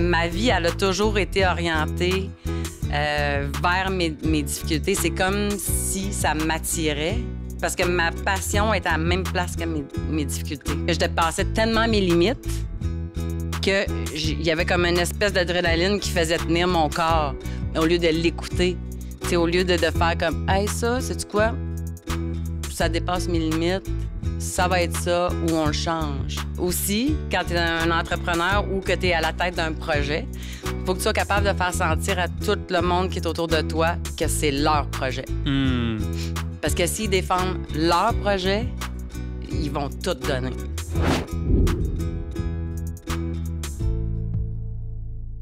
Ma vie, elle a toujours été orientée vers mes difficultés. C'est comme si ça m'attirait parce que ma passion est à la même place que mes difficultés. Je dépassais tellement mes limites qu'il y avait comme une espèce d'adrénaline qui faisait tenir mon corps au lieu de l'écouter. T'sais, au lieu de faire comme « Hey, ça, sais-tu quoi? Ça dépasse mes limites. Ça va être ça ou on le change. » Aussi, quand tu es un entrepreneur ou que tu es à la tête d'un projet, il faut que tu sois capable de faire sentir à tout le monde qui est autour de toi que c'est leur projet. Parce que s'ils défendent leur projet, ils vont tout donner.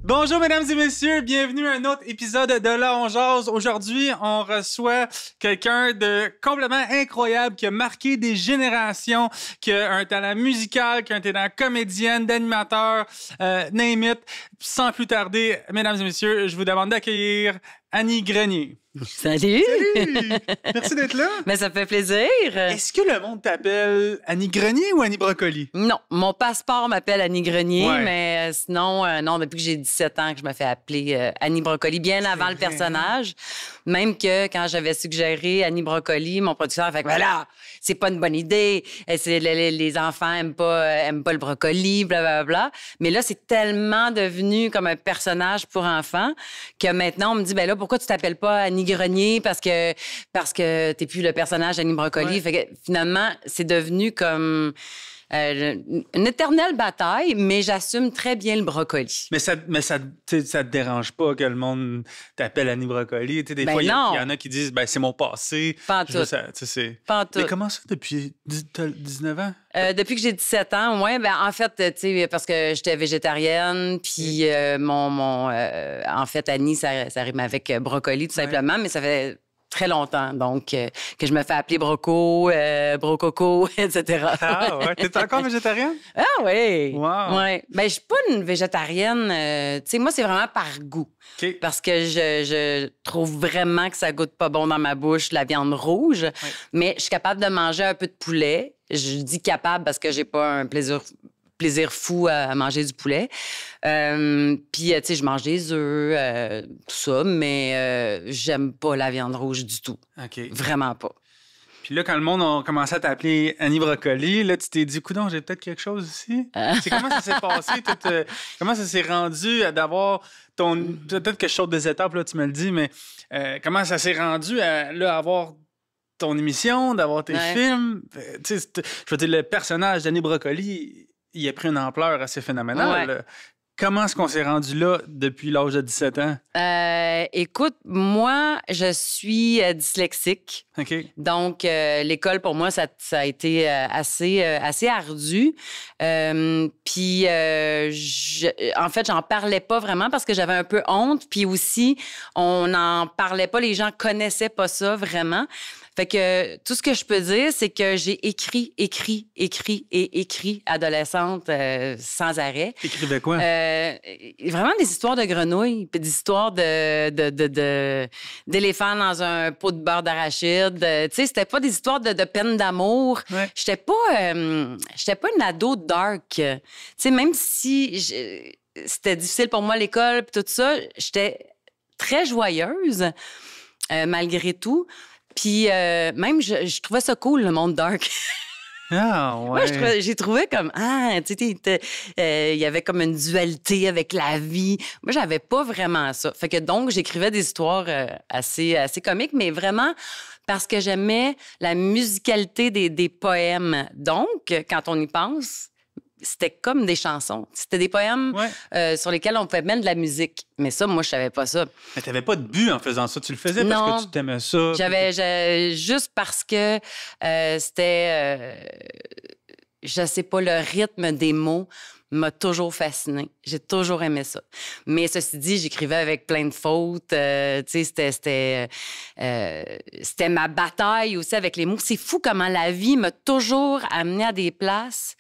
Bonjour, mesdames et messieurs. Bienvenue à un autre épisode de Là, on jase. Aujourd'hui, on reçoit quelqu'un de complètement incroyable qui a marqué des générations, qui a un talent musical, qui a un talent comédienne, d'animateur, name it. Sans plus tarder, mesdames et messieurs, je vous demande d'accueillir Annie Grenier. Salut! Salut! Merci d'être là. Mais ça fait plaisir. Est-ce que le monde t'appelle Annie Grenier ou Annie Brocoli? Non, mon passeport m'appelle Annie Grenier, Ouais. mais sinon, non, depuis que j'ai 17 ans que je me fais appeler Annie Brocoli, bien avant le personnage. Même que quand j'avais suggéré Annie Brocoli, mon producteur a fait « Voilà, c'est pas une bonne idée, les enfants aiment pas le brocoli, blablabla. » Mais là, c'est tellement devenu comme un personnage pour enfants que maintenant, on me dit « Ben là, pourquoi tu t'appelles pas Annie Grenier? Parce que t'es plus le personnage d'Annie Brocoli. Ouais. » Fait que finalement, c'est devenu comme une éternelle bataille, mais j'assume très bien le brocoli. Mais ça te dérange pas que le monde t'appelle Annie Brocoli? Tu sais, des Ben fois, il y non. en a qui disent ben, c'est mon passé. Pas en Je veux tout. ça, tu sais, c'est... Pas en tout. Mais comment ça, depuis 19 ans? Depuis que j'ai 17 ans, ouais, ben en fait, tu sais, parce que j'étais végétarienne, puis en fait, Annie, ça rime avec brocoli, tout simplement, mais ça fait très longtemps, donc, que je me fais appeler Broco, Brococo, etc. Ah ouais, t'es encore végétarienne? Ah oui! Wow. Ouais. Ben, je suis pas une végétarienne. Tu sais, moi, c'est vraiment par goût. OK. Parce que je trouve vraiment que ça goûte pas bon dans ma bouche, la viande rouge. Ouais. Mais je suis capable de manger un peu de poulet. Je dis capable parce que j'ai pas un plaisir fou à manger du poulet. Puis, tu sais, je mange des œufs, tout ça, mais j'aime pas la viande rouge du tout. OK. Vraiment pas. Puis là, quand le monde a commencé à t'appeler Annie Brocoli, là, tu t'es dit, coudonc, j'ai peut-être quelque chose ici. C'est comment ça s'est passé? Comment ça s'est rendu d'avoir ton... Peut-être que je saute des étapes, là, tu me le dis, mais comment ça s'est rendu à là, avoir ton émission, d'avoir tes Ouais. films? Tu sais, je veux dire, le personnage d'Annie Brocoli, il a pris une ampleur assez phénoménale. Ouais. Là. Comment est-ce qu'on s'est rendu là depuis l'âge de 17 ans? Écoute, moi, je suis dyslexique. OK. Donc, l'école, pour moi, ça a été assez ardu. Puis, en fait, j'en parlais pas vraiment parce que j'avais un peu honte. Puis aussi, on n'en parlait pas. Les gens connaissaient pas ça vraiment. Fait que tout ce que je peux dire, c'est que j'ai écrit adolescente sans arrêt. T'écrivais quoi? Vraiment des histoires de grenouilles, puis des histoires d'éléphants dans un pot de beurre d'arachide. Tu sais, c'était pas des histoires de peine d'amour. Ouais. J'étais pas une ado dark. Tu sais, même si c'était difficile pour moi l'école puis tout ça, j'étais très joyeuse malgré tout. Puis même, je trouvais ça cool, le monde dark. Ah, ouais. Moi, j'ai trouvé comme, tu sais, il y avait comme une dualité avec la vie. Moi, j'avais pas vraiment ça. Fait que donc, j'écrivais des histoires assez comiques, mais vraiment parce que j'aimais la musicalité des poèmes. Donc, quand on y pense, c'était comme des chansons. C'était des poèmes Ouais. sur lesquels on pouvait mettre de la musique. Mais ça, moi, je savais pas ça. Mais t'avais pas de but en faisant ça. Tu le faisais Non. parce que tu t'aimais ça. Juste parce que c'était, je sais pas, le rythme des mots m'a toujours fascinée. J'ai toujours aimé ça. Mais ceci dit, j'écrivais avec plein de fautes. Tu sais, c'était ma bataille aussi avec les mots. C'est fou comment la vie m'a toujours amenée à des places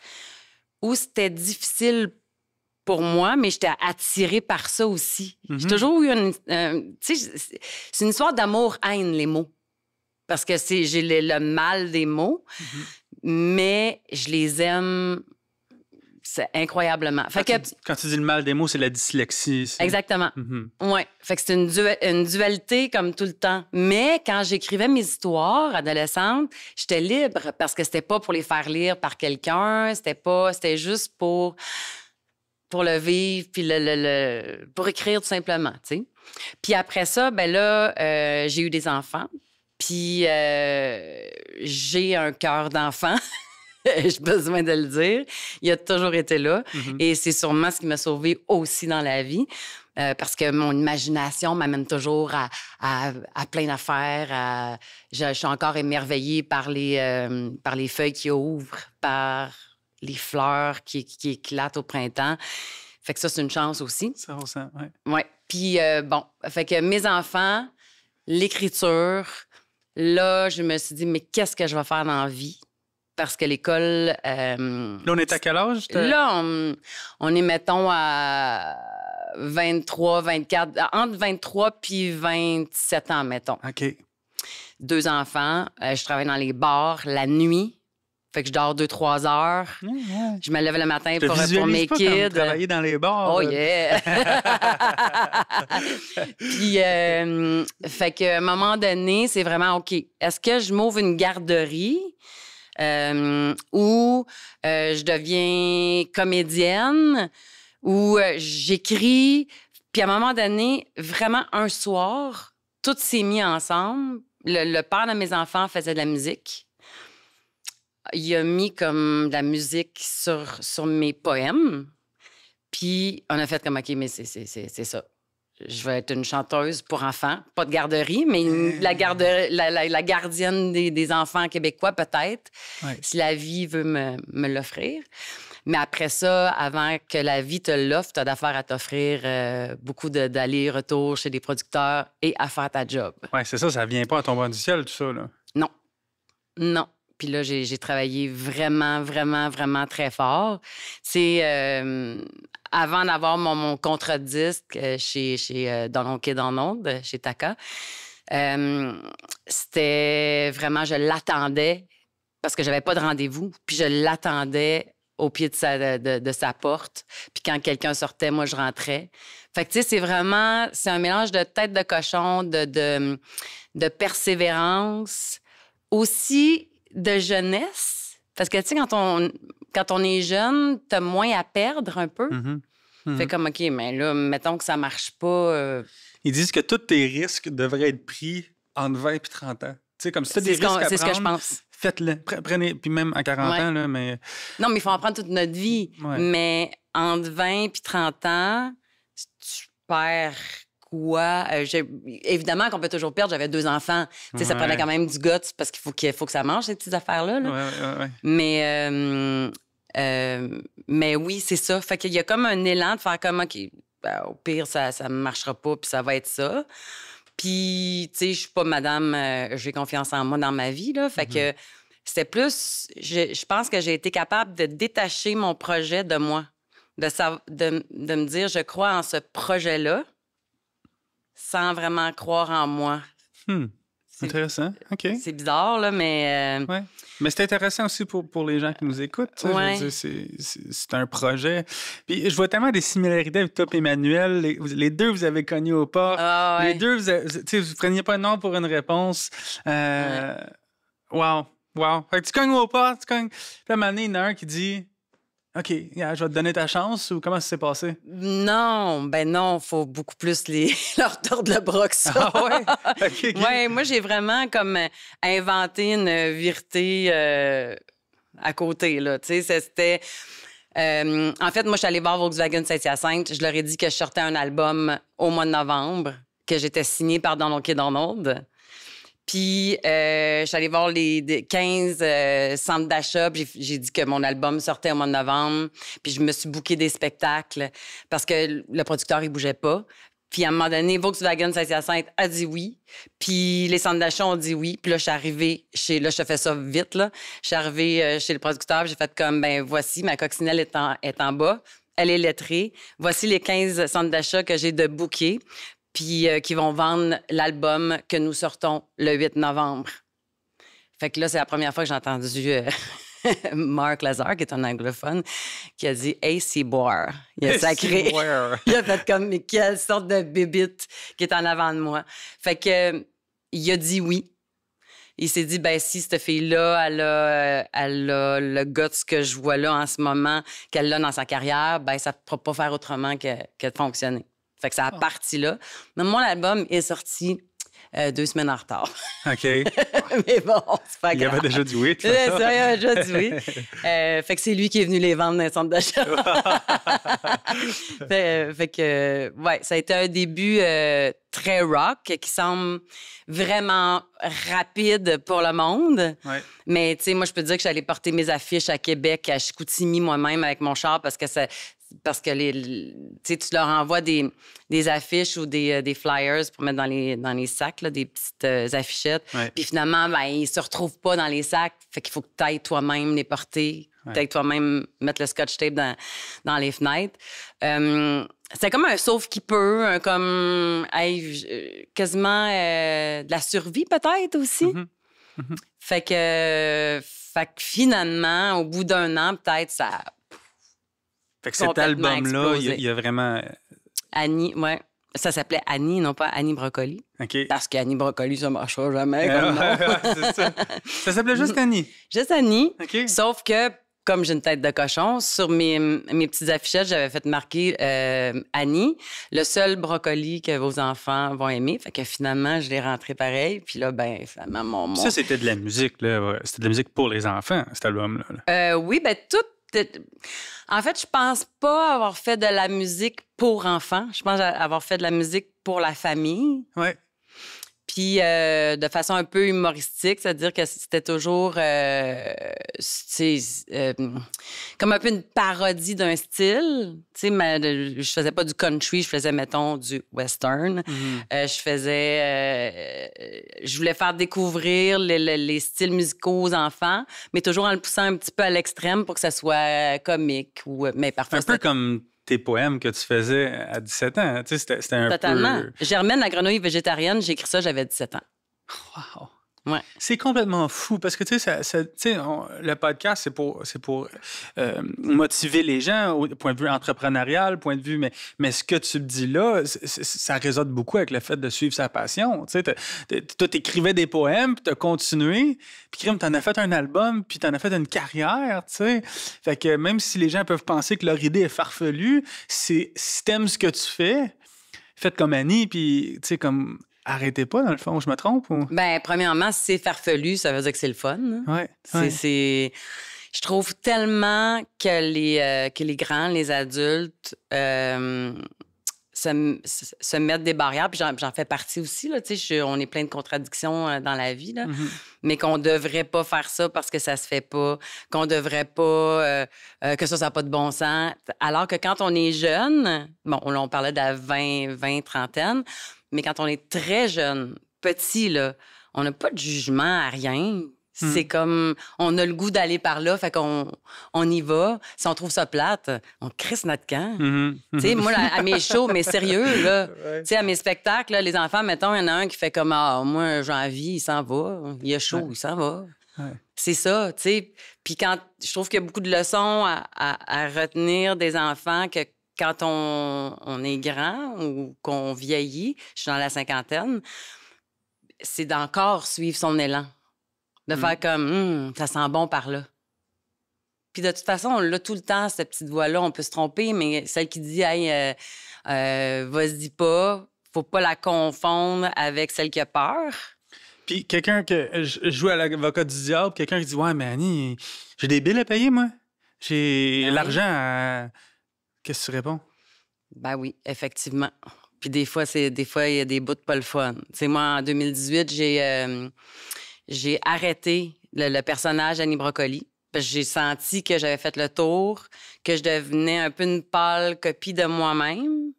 où c'était difficile pour moi, mais j'étais attirée par ça aussi. J'ai toujours eu tu sais, c'est une histoire d'amour-haine, les mots. Parce que j'ai le mal des mots, mais je les aime C'est incroyablement. Fait Quand tu dis le mal des mots, c'est la dyslexie. Exactement. Ouais. Fait que c'est une dualité comme tout le temps. Mais quand j'écrivais mes histoires adolescentes, j'étais libre parce que c'était pas pour les faire lire par quelqu'un. C'était juste pour le vivre puis pour écrire tout simplement, tu sais. Puis après ça, ben là, j'ai eu des enfants. Puis j'ai un cœur d'enfant. J'ai besoin de le dire. Il a toujours été là. Et c'est sûrement ce qui m'a sauvée aussi dans la vie. Parce que mon imagination m'amène toujours à plein d'affaires. Je suis encore émerveillée par les feuilles qui ouvrent, par les fleurs qui éclatent au printemps. Fait que ça, c'est une chance aussi. Ça ressent, oui. Oui. Puis, bon, fait que mes enfants, l'écriture, là, je me suis dit, mais qu'est-ce que je vais faire dans la vie? Parce que l'école... Là, on est à quel âge? Là, on est, mettons, à 23, 24... Entre 23 puis 27 ans, mettons. OK. 2 enfants. Je travaille dans les bars la nuit. Fait que je dors 2-3 heures. Je me lève le matin pour mes kids. Travailler dans les bars. Oh yeah! Puis, fait qu'à un moment donné, c'est vraiment OK. Est-ce que je m'ouvre une garderie ou je deviens comédienne ou j'écris? Puis à un moment donné, vraiment un soir, tout s'est mis ensemble. Le père de mes enfants faisait de la musique. Il a mis comme de la musique sur mes poèmes. Puis on a fait comme, OK, mais c'est ça. Je vais être une chanteuse pour enfants. Pas de garderie, mais la gardienne des enfants québécois, peut-être, si la vie veut me l'offrir. Mais après ça, avant que la vie te l'offre, tu as d'affaires à t'offrir beaucoup d'allers-retours chez des producteurs et à faire ta job. Oui, c'est ça. Ça vient pas à tomber du ciel, tout ça, là. Non. Non. Puis là, j'ai travaillé vraiment, vraiment, vraiment très fort. C'est avant d'avoir mon contrat de disque chez Dans l'Onde et dans l'Onde, chez Taka, c'était vraiment, je l'attendais parce que j'avais pas de rendez-vous. Puis je l'attendais au pied de sa porte. Puis quand quelqu'un sortait, moi, je rentrais. Fait que, tu sais, c'est un mélange de tête de cochon, de persévérance, aussi de jeunesse. Parce que, tu sais, quand on est jeune, t'as moins à perdre un peu. Fait comme, OK, mais là, mettons que ça marche pas. Ils disent que tous tes risques devraient être pris entre 20 et 30 ans. Tu sais, comme si t'as des risques à prendre, c'est ce que je pense. Faites-le. Prenez, puis même à 40 ans, là, mais... Non, mais il faut en prendre toute notre vie. Mais entre 20 et 30 ans, tu perds quoi? Évidemment qu'on peut toujours perdre. J'avais 2 enfants. Tu sais, ça prenait quand même du guts parce qu'il faut que ça mange, ces petites affaires-là. Là. Mais oui, c'est ça. Fait qu'il y a comme un élan de faire comme, OK, ben, au pire, ça ne marchera pas, puis ça va être ça. Puis, tu sais, je suis pas madame, j'ai confiance en moi dans ma vie, là. Fait que c'était plus... Je pense que j'ai été capable de détacher mon projet de moi. De me dire, je crois en ce projet-là, sans vraiment croire en moi. Intéressant. OK. C'est bizarre, là, mais... Ouais. Mais c'est intéressant aussi pour les gens qui nous écoutent. Ouais. Je veux dire, c'est un projet. Puis je vois tellement des similarités avec toi et Emmanuel. Les deux, vous avez cogné aux portes. Les deux, vous ne preniez pas non pour une réponse. Wow. Fait que tu cognes aux portes, tu cognes. Puis à un moment donné, il y en a un qui dit... OK, je vais te donner ta chance, ou comment ça s'est passé? Non, faut beaucoup plus leur tordre le bras que ça. Ah ouais? OK. Ouais, moi, j'ai vraiment comme inventé une vérité à côté, là. Tu sais, c'était... en fait, moi, je suis allée voir Volkswagen Saint-Hyacinthe. Je leur ai dit que je sortais un album au mois de novembre, que j'étais signée par Dans l'Onde et dans l'Onde. Puis, je suis allée voir les 15 centres d'achat. J'ai dit que mon album sortait au mois de novembre. Puis, je me suis booké des spectacles parce que le producteur, il bougeait pas. Puis, à un moment donné, Volkswagen Saint-Hyacinthe a dit oui. Puis, les centres d'achat ont dit oui. Puis là, je suis arrivée là, je te fais ça vite, là. Je suis arrivée chez le producteur. J'ai fait comme, voici, ma coccinelle est en bas. Elle est lettrée. Voici les 15 centres d'achat que j'ai de bookés. Puis qui vont vendre l'album que nous sortons le 8 novembre. Fait que là, c'est la première fois que j'ai entendu Marc Lazare, qui est un anglophone, qui a dit « Hey, c'est boire ». Il a sacré. Il a fait comme « Mais quelle sorte de bébite qui est en avant de moi ». Fait que il a dit oui. Il s'est dit, ben si cette fille-là, elle a le guts que je vois là en ce moment, qu'elle a dans sa carrière, ben ça ne pourra pas faire autrement que de fonctionner. Fait que ça a parti là. Mais mon album est sorti 2 semaines en retard. OK. Mais bon, c'est pas grave. Il avait déjà dit oui. C'est ça, il avait déjà dit oui. Fait que c'est lui qui est venu les vendre dans les centres d'achat. fait que, ouais, ça a été un début très rock qui semble vraiment rapide pour le monde. Ouais. Mais, tu sais, moi, je peux te dire que j'allais porter mes affiches à Québec, à Chicoutimi moi-même avec mon char parce que tu leur envoies des affiches ou des flyers pour mettre dans les sacs, là, des petites affichettes. Ouais. Puis finalement, ben, ils se retrouvent pas dans les sacs. Fait qu'il faut que tu ailles toi-même les porter. Ouais. Tu ailles toi-même mettre le scotch tape dans les fenêtres. C'est comme un sauve qui peut, comme quasiment de la survie peut-être aussi. Mm-hmm. Mm-hmm. Fait que finalement, au bout d'un an, peut-être, ça... Fait que cet album-là, il y a vraiment... Annie, ouais. Ça s'appelait Annie, non pas Annie Brocoli. OK. Parce qu'Annie Brocoli, ça ne marchera jamais comme nom. C'est ça. Ça s'appelait juste Annie? Juste Annie. OK. Sauf que, comme j'ai une tête de cochon, sur mes petites affichettes, j'avais fait marquer Annie, le seul brocoli que vos enfants vont aimer. Fait que finalement, je l'ai rentré pareil. Puis là, ben finalement, mon... Ça, c'était de la musique, là. C'était de la musique pour les enfants, cet album-là. Oui, ben tout... En fait, je pense pas avoir fait de la musique pour enfants. Je pense avoir fait de la musique pour la famille. Oui. Puis de façon un peu humoristique, c'est-à-dire que c'était toujours comme un peu une parodie d'un style. Tu sais, je faisais pas du country, je faisais, mettons, du western. Mm-hmm. Je voulais faire découvrir les styles musicaux aux enfants, mais toujours en le poussant un petit peu à l'extrême pour que ça soit comique. Mais parfois, un peu comme tes poèmes que tu faisais à 17 ans. Tu sais, c'était un Totalement. peu... Germaine, la grenouille végétarienne, j'ai écrit ça, j'avais 17 ans. Wow! Ouais. C'est complètement fou parce que, tu sais, le podcast, c'est pour motiver les gens au point de vue entrepreneurial, point de vue... Mais ce que tu me dis là, ça résonne beaucoup avec le fait de suivre sa passion. Tu sais, toi, t'écrivais des poèmes, puis t'as continué, puis t'en as fait un album, puis t'en as fait une carrière, tu sais. Fait que même si les gens peuvent penser que leur idée est farfelue, si t'aimes ce que tu fais, faites comme Annie, puis, tu sais, comme... Arrêtez pas, dans le fond, je me trompe? Ou... Ben, premièrement, si c'est farfelu, ça veut dire que c'est le fun. Ouais. Je trouve tellement que les grands, les adultes, se mettent des barrières, puis j'en fais partie aussi, là, tu sais, on est plein de contradictions dans la vie, là, mais qu'on devrait pas faire ça parce que ça se fait pas, qu'on devrait pas, que ça n'a pas de bon sens, alors que quand on est jeune, bon, on parlait de la 20, trentaine, mais quand on est très jeune, petit, là, on n'a pas de jugement à rien. C'est comme, on a le goût d'aller par là, fait qu'on y va. Si on trouve ça plate, on crisse notre camp. Tu sais, moi, à mes shows, mais sérieux, là, tu sais, à mes spectacles, là, les enfants, mettons, il y en a un qui fait comme, moi, j'ai envie, il s'en va. Il a chaud, il s'en va. Ouais. C'est ça, tu sais. Puis quand, je trouve qu'il y a beaucoup de leçons à retenir des enfants que quand on est grand ou qu'on vieillit, je suis dans la cinquantaine, c'est d'encore suivre son élan. De faire comme, ça sent bon par là. Puis de toute façon, on l'a tout le temps, cette petite voix-là. On peut se tromper, mais celle qui dit, hey, vas-y pas, faut pas la confondre avec celle qui a peur. Puis quelqu'un que je joue à l'avocat du diable, quelqu'un qui dit, ouais, mais Annie, j'ai des billes à payer, moi. J'ai l'argent à... Qu'est-ce que tu réponds? Ben oui, effectivement. Puis des fois, il y a des bouts de pas le fun. Tu sais, moi, en 2018, j'ai arrêté le personnage Annie Brocoli. Parce que j'ai senti que j'avais fait le tour, que je devenais un peu une pâle copie de moi-même.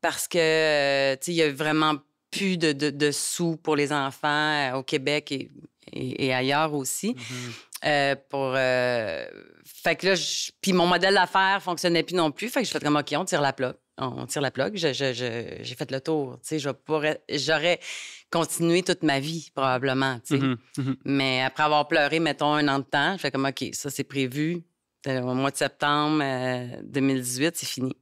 Parce que, tu sais, il y a vraiment plus de sous pour les enfants au Québec et ailleurs aussi. Fait que là, puis mon modèle d'affaires fonctionnait plus non plus. Fait que j'ai fait comme, OK, on tire la plug. on tire la plug. J'ai fait le tour. Tu sais, j'aurais continué toute ma vie, probablement, tu sais. Mais après avoir pleuré, mettons, 1 an de temps, je fais comme, OK, ça, c'est prévu. Au mois de septembre 2018, c'est fini.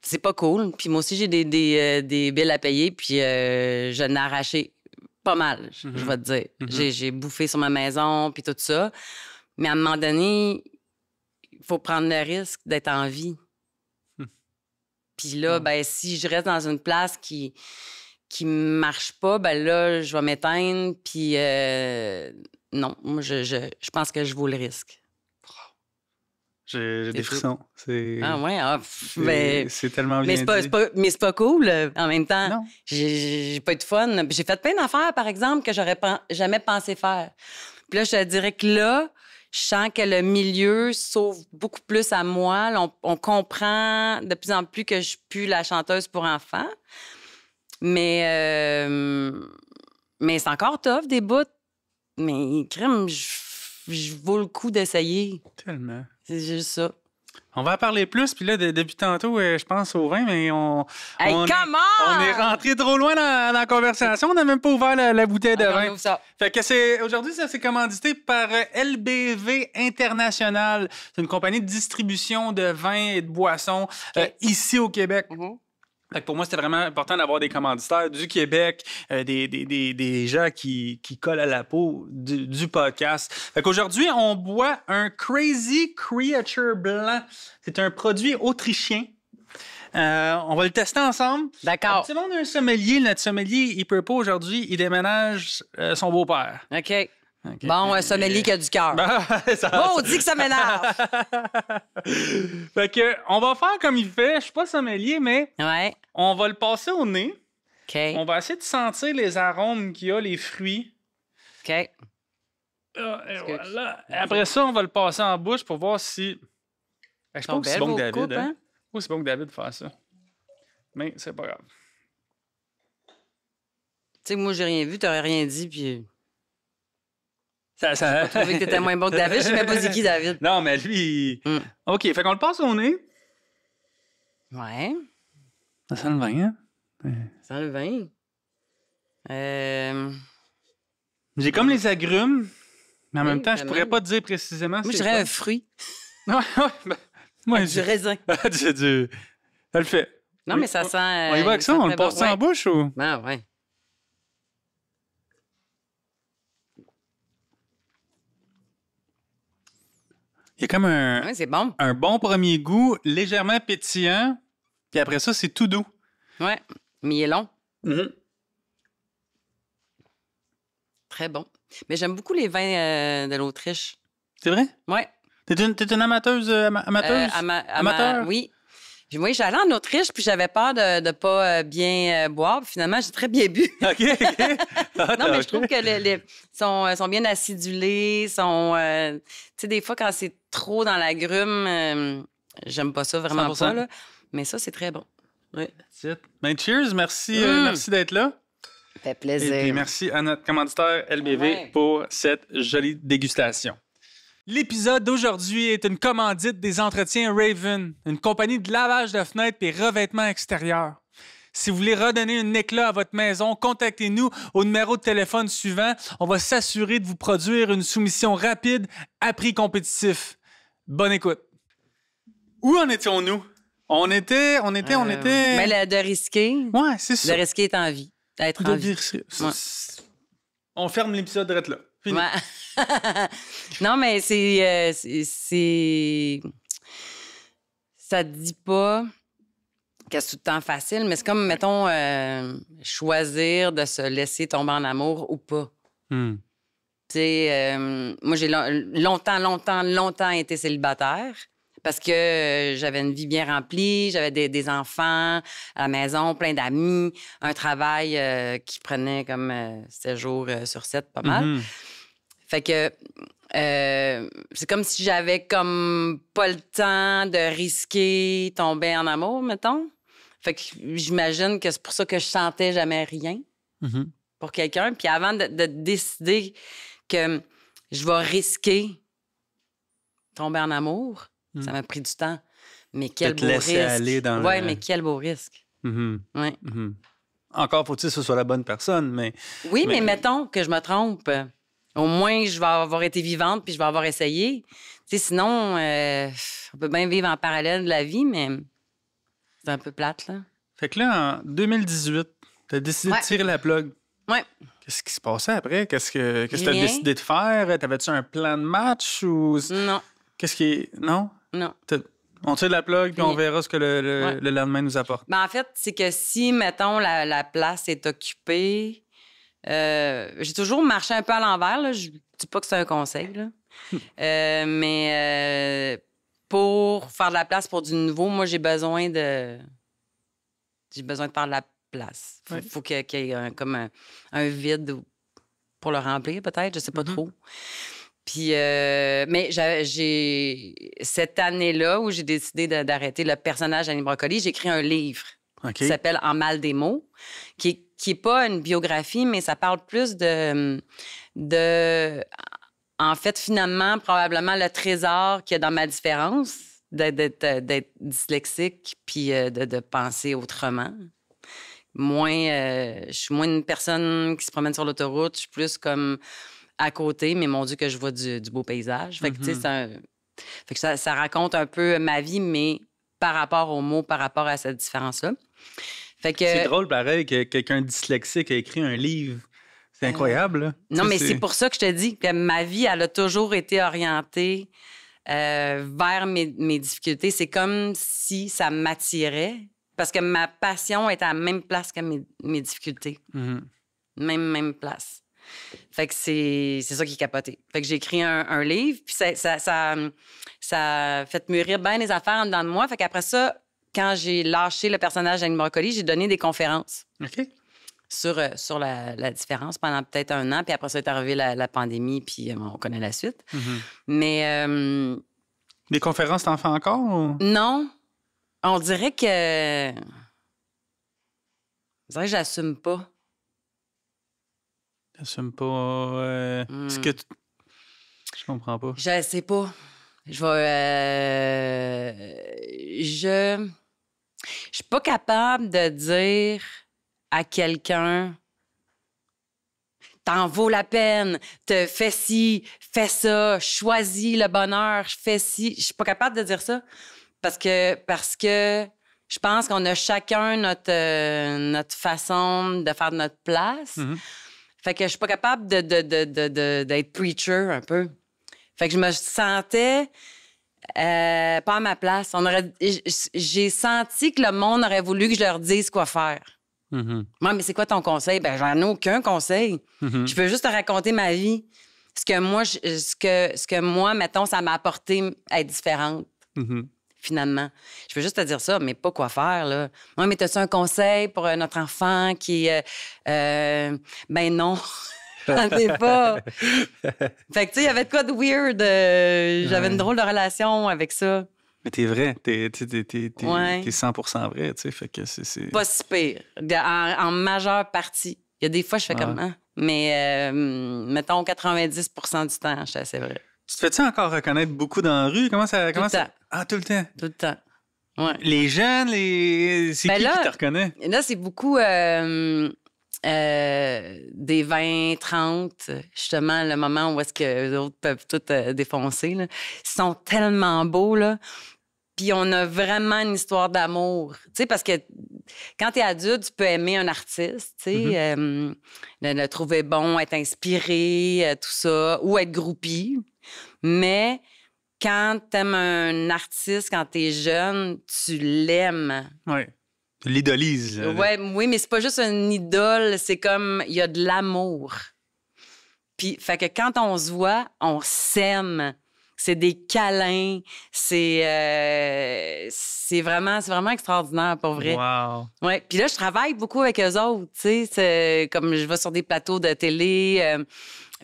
C'est pas cool. Puis moi aussi, j'ai des billes à payer, puis je n'ai arraché pas mal, je vais te dire. J'ai bouffé sur ma maison, puis tout ça. Mais à un moment donné, il faut prendre le risque d'être en vie. Puis là, ben, si je reste dans une place qui marche pas, ben là, je vais m'éteindre, puis non, moi, je pense que je vaux le risque. J'ai des frissons. Ah ouais? C'est tellement bien dit. Mais c'est pas cool, en même temps. Non. J'ai pas eu de fun. J'ai fait plein d'affaires, par exemple, que j'aurais jamais pensé faire. Puis là, je te dirais que là, je sens que le milieu s'ouvre beaucoup plus à moi. Là, on comprend de plus en plus que je suis plus la chanteuse pour enfants. Mais c'est encore tough, des bouts. Mais crème, je vaux le coup d'essayer. Tellement. C'est juste ça. On va en parler plus, puis là, depuis tantôt, je pense au vin, mais on est rentré trop loin dans la conversation. On n'a même pas ouvert la bouteille de vin. Ça. Fait que aujourd'hui, ça s'est commandité par LBV International. C'est une compagnie de distribution de vins et de boissons ici au Québec. Fait que pour moi, c'était vraiment important d'avoir des commanditaires du Québec, des gens qui collent à la peau du podcast. Fait qu'aujourd'hui, on boit un Crazy Creature blanc. C'est un produit autrichien. On va le tester ensemble. D'accord. C'est on a un sommelier. Notre sommelier, il peut pas aujourd'hui. Il déménage son beau-père. OK. Bon, un sommelier qui a du cœur. On dit que ça m'énerve. Fait que, on va faire comme il fait. Je suis pas sommelier, mais on va le passer au nez. OK. On va essayer de sentir les arômes qu'il y a, les fruits. OK. Et voilà. Après ça, on va le passer en bouche pour voir si... Je suis pas aussi bon que David. Coupes, hein? Pas aussi bon que David de faire ça. Mais c'est pas grave. Tu sais, moi, j'ai rien vu, t'aurais rien dit, puis... Ça... J'ai trouvé que t'étais moins bon que David. Je sais même pas c'est qui, David. Non, mais lui... OK, fait qu'on le passe au nez. Ouais. Ça sent le vin, hein? Ça sent le vin. J'ai comme les agrumes, mais en même temps, je pourrais pas te dire précisément. Moi, je dirais un fruit. Moi, du raisin. Ça le fait. Non, mais ça sent... on y va avec ça? On le passe en bouche ou... Ah, ouais. Il y a comme c'est bon. Un bon premier goût, légèrement pétillant, puis après ça, c'est tout doux. Ouais, mais il est long. Très bon. Mais j'aime beaucoup les vins de l'Autriche. C'est vrai? Ouais. T'es une amateuse? Amateur? Oui. Moi, j'allais en Autriche, puis j'avais peur de ne pas bien boire. Puis finalement, j'ai très bien bu. OK. Non, mais je trouve que les sont bien acidulés. Tu sais, des fois, quand c'est trop dans l'agrume, j'aime pas ça vraiment 100%. pas. Là. Mais ça, c'est très bon. Oui. Ben, cheers. Merci d'être là. Ça fait plaisir. Et puis merci à notre commanditaire LBV pour cette jolie dégustation. L'épisode d'aujourd'hui est une commandite des entretiens Raven, une compagnie de lavage de fenêtres et revêtements extérieurs. Si vous voulez redonner un éclat à votre maison, contactez-nous au numéro de téléphone suivant. On va s'assurer de vous produire une soumission rapide à prix compétitif. Bonne écoute. Où en étions-nous? On était... Mais de risquer. Ouais, c'est ça. De risquer est en vie. D'être en vie. On ferme l'épisode de là. Fini. Ouais. Non, mais c'est... Ça te dit pas que c'est tout le temps facile, mais c'est comme, mettons, choisir de se laisser tomber en amour ou pas. Tu sais, moi, j'ai longtemps été célibataire parce que j'avais une vie bien remplie, j'avais des enfants à la maison, plein d'amis, un travail qui prenait comme 7 jours sur 7, pas mal. Fait que c'est comme si j'avais comme pas le temps de risquer tomber en amour, mettons. Fait que j'imagine que c'est pour ça que je sentais jamais rien pour quelqu'un. Puis avant de décider que je vais risquer tomber en amour, ça m'a pris du temps. Mais quel te beau laisser risque. aller dans Ouais, le... mais quel beau risque. Ouais. Encore faut-il que ce soit la bonne personne, mais... Oui, mais mettons que je me trompe. Au moins, je vais avoir été vivante puis je vais avoir essayé. Tu sais, sinon, on peut bien vivre en parallèle de la vie, mais c'est un peu plate, là. Fait que là, en 2018, t'as décidé de tirer la plug. Ouais. Qu'est-ce qui se passait après? Qu'est-ce que t'as Rien. décidé de faire? T'avais-tu un plan de match ou... Non. Qu'est-ce qui est... Non? Non. On tire la plug puis on Rien. verra ce que le lendemain nous apporte. Ben, en fait, c'est que si, mettons, la place est occupée, j'ai toujours marché un peu à l'envers, là. Je dis pas que c'est un conseil, là. Mais pour faire de la place pour du nouveau, moi, j'ai besoin de faire de la place. Faut qu'il y ait comme un vide pour le remplir, peut-être. Je sais pas trop. Puis, mais j'ai cette année-là où j'ai décidé d'arrêter le personnage d'Annie Brocoli, j'ai écrit un livre qui s'appelle En mal des mots, qui est pas une biographie, mais ça parle plus de en fait, finalement, probablement le trésor qu'il y a dans ma différence d'être dyslexique puis de penser autrement. Je suis moins une personne qui se promène sur l'autoroute. Je suis plus comme à côté, mais mon Dieu que je vois du beau paysage. Fait que, tu sais, ça raconte un peu ma vie, mais par rapport aux mots, par rapport à cette différence-là. Fait que... C'est drôle, pareil, que quelqu'un dyslexique a écrit un livre. C'est incroyable, là. Non, mais c'est pour ça que je te dis que ma vie, elle a toujours été orientée vers mes difficultés. C'est comme si ça m'attirait, parce que ma passion est à la même place que mes difficultés. Même place. Fait que c'est ça qui est capoté. Fait que j'ai écrit un livre, puis ça a fait mûrir bien les affaires en dedans de moi. Fait qu'après ça, quand j'ai lâché le personnage d'Annie Brocoli, j'ai donné des conférences sur la différence pendant peut-être 1 an. Puis après ça est arrivé la pandémie, puis on connaît la suite. Mais... Des conférences, t'en fais encore? Ou... Non. On dirait que... j'assume pas. J'assume pas... ce que je comprends pas. Je sais pas. Je suis pas capable de dire à quelqu'un t'en vaut la peine, te fais ci, fais ça, choisis le bonheur, fais ci. Je suis pas capable de dire ça parce que je pense qu'on a chacun notre façon de faire de notre place. Fait que je suis pas capable d'être preacher un peu. Fait que je me sentais pas à ma place. J'ai senti que le monde aurait voulu que je leur dise quoi faire. Moi, mais c'est quoi ton conseil? Ben, j'en ai aucun conseil. Je peux juste te raconter ma vie. Ce que moi, mettons, ça m'a apporté à être différente. Finalement. Je peux juste te dire ça, mais pas quoi faire, là. Ouais, mais t'as-tu un conseil pour notre enfant qui... ben non, j'en ai pas. Fait que, tu sais, il y avait de quoi de weird. J'avais une drôle de relation avec ça. Mais t'es vrai, t'es 100% vrai, tu sais, fait que c'est... Pas si pire, en majeure partie. Il y a des fois, je fais comme... Hein? Mais, mettons, 90% du temps, je suis assez vrai. Tu te fais-tu encore reconnaître beaucoup dans la rue? Tout le temps. Ah, tout le temps? Tout le temps, ouais. Les jeunes, c'est qui te reconnaît? Là, c'est beaucoup des 20-30, justement, le moment où est-ce que les autres peuvent tout défoncer. Là. Ils sont tellement beaux, là. Puis on a vraiment une histoire d'amour. Tu sais, parce que quand t'es adulte, tu peux aimer un artiste, tu sais, le trouver bon, être inspiré, tout ça, ou être groupie. Mais quand t'aimes un artiste, quand t'es jeune, tu l'aimes. Oui. Tu l'idolises. Oui, mais c'est pas juste une idole, c'est comme, il y a de l'amour. Puis, fait que quand on se voit, on s'aime. C'est des câlins, c'est vraiment extraordinaire, pour vrai. Wow. Ouais. Puis là, je travaille beaucoup avec eux autres, tu sais, comme je vais sur des plateaux de télé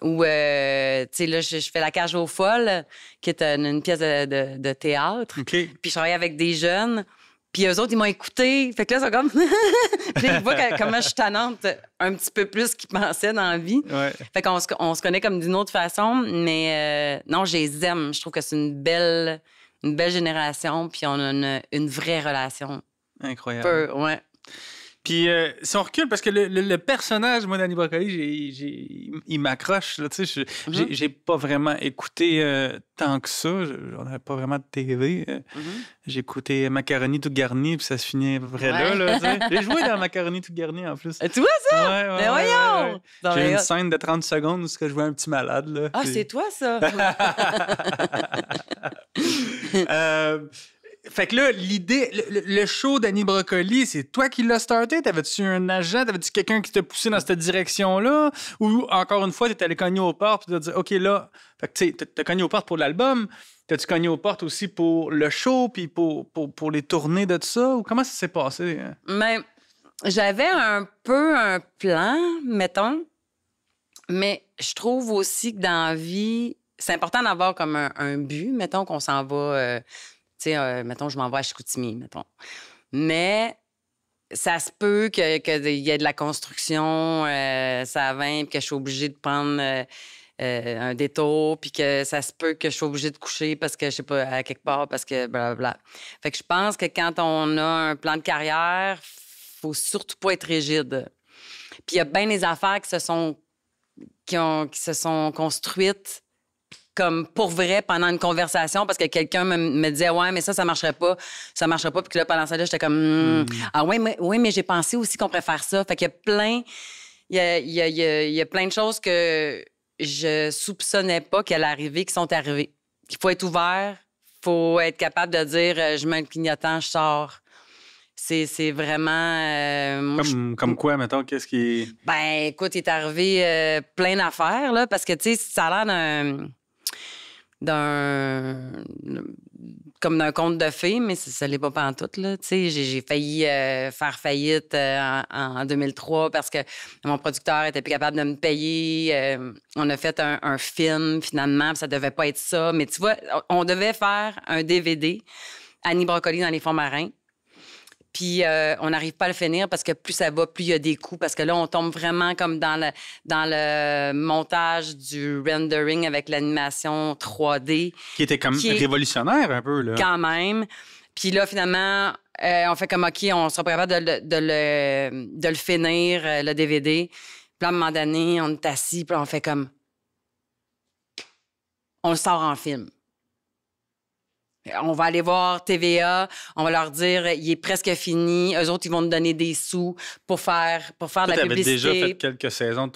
où, tu sais, là, je fais La Cage aux folles, qui est une pièce de théâtre. Okay. Puis je travaille avec des jeunes. Puis eux autres, ils m'ont écouté. Fait que là, c'est comme... Puis ils voient comment je suis tannante un petit peu plus qu'ils pensaient dans la vie. Ouais. Fait qu'on se connaît comme d'une autre façon. Mais non, je les aime. Je trouve que c'est une belle une belle génération, puis on a une vraie relation. Incroyable. Ouais. Puis si on recule, parce que le personnage, moi, Danny Brocoli, il m'accroche. Là, j'ai pas vraiment écouté tant que ça. On n'avait pas vraiment de TV. J'ai écouté Macaroni tout garni, puis ça se finit vrai là. J'ai joué dans Macaroni tout garni en plus. Tu vois ça? Ouais, Mais voyons! J'ai une scène de 30 secondes où je jouais un petit malade. Là, ah, c'est toi, ça? Fait que là, l'idée, le show d'Annie Brocoli, c'est toi qui l'as starté? T'avais-tu un agent? T'avais-tu quelqu'un qui t'a poussé dans cette direction-là? Ou, encore une fois, t'es allé cogner aux portes et t'as dit, OK, là, fait que tu sais, t'as cogné aux portes pour l'album. T'as-tu cogné aux portes aussi pour le show puis pour les tournées de tout ça? Ou comment ça s'est passé? Mais j'avais un peu un plan, mettons. Mais je trouve aussi que dans la vie, c'est important d'avoir comme un but. Mettons qu'on s'en va... tu sais, mettons, je m'en vais à Chicoutimi, mettons. Mais ça se peut qu'il y ait de la construction, ça va, puis que je suis obligée de prendre un détour, puis que ça se peut que je sois obligée de coucher parce que, je sais pas, à quelque part, parce que blablabla. Fait que je pense que quand on a un plan de carrière, faut surtout pas être rigide. Puis il y a bien des affaires qui se sont construites comme pour vrai pendant une conversation parce que quelqu'un me disait ouais mais ça marcherait pas puis que là pendant ça là j'étais comme ah ouais mais j'ai pensé aussi qu'on pourrait faire ça. Fait qu'il y a plein il y a plein de choses que je soupçonnais pas qu'elles allaient arriver qui sont arrivées. Il faut être ouvert, faut être capable de dire je mets le clignotant, je sors. C'est vraiment... Comme quoi, mettons, qu'est-ce qui... Ben, écoute, il est arrivé plein d'affaires, là, parce que, tu sais, ça a l'air comme d'un conte de fées, mais ça l'est pas pantoute, là. Tu sais, j'ai failli faire faillite en 2003 parce que mon producteur était plus capable de me payer. On a fait un film, finalement, puis ça devait pas être ça. Mais tu vois, on devait faire un DVD, Annie Brocoli dans les fonds marins. Puis on n'arrive pas à le finir parce que plus ça va, plus il y a des coups. Parce que là, on tombe vraiment comme dans le montage du rendering avec l'animation 3D. Qui était comme révolutionnaire un peu, là. Quand même. Puis là, finalement, on fait comme, OK, on sera pas capable de le finir, le DVD. Puis là, à un moment donné, on est assis, puis on fait comme... On le sort en film. On va aller voir TVA, on va leur dire il est presque fini. Eux autres, ils vont nous donner des sous pour faire de la publicité. Tu avais déjà fait quelques saisons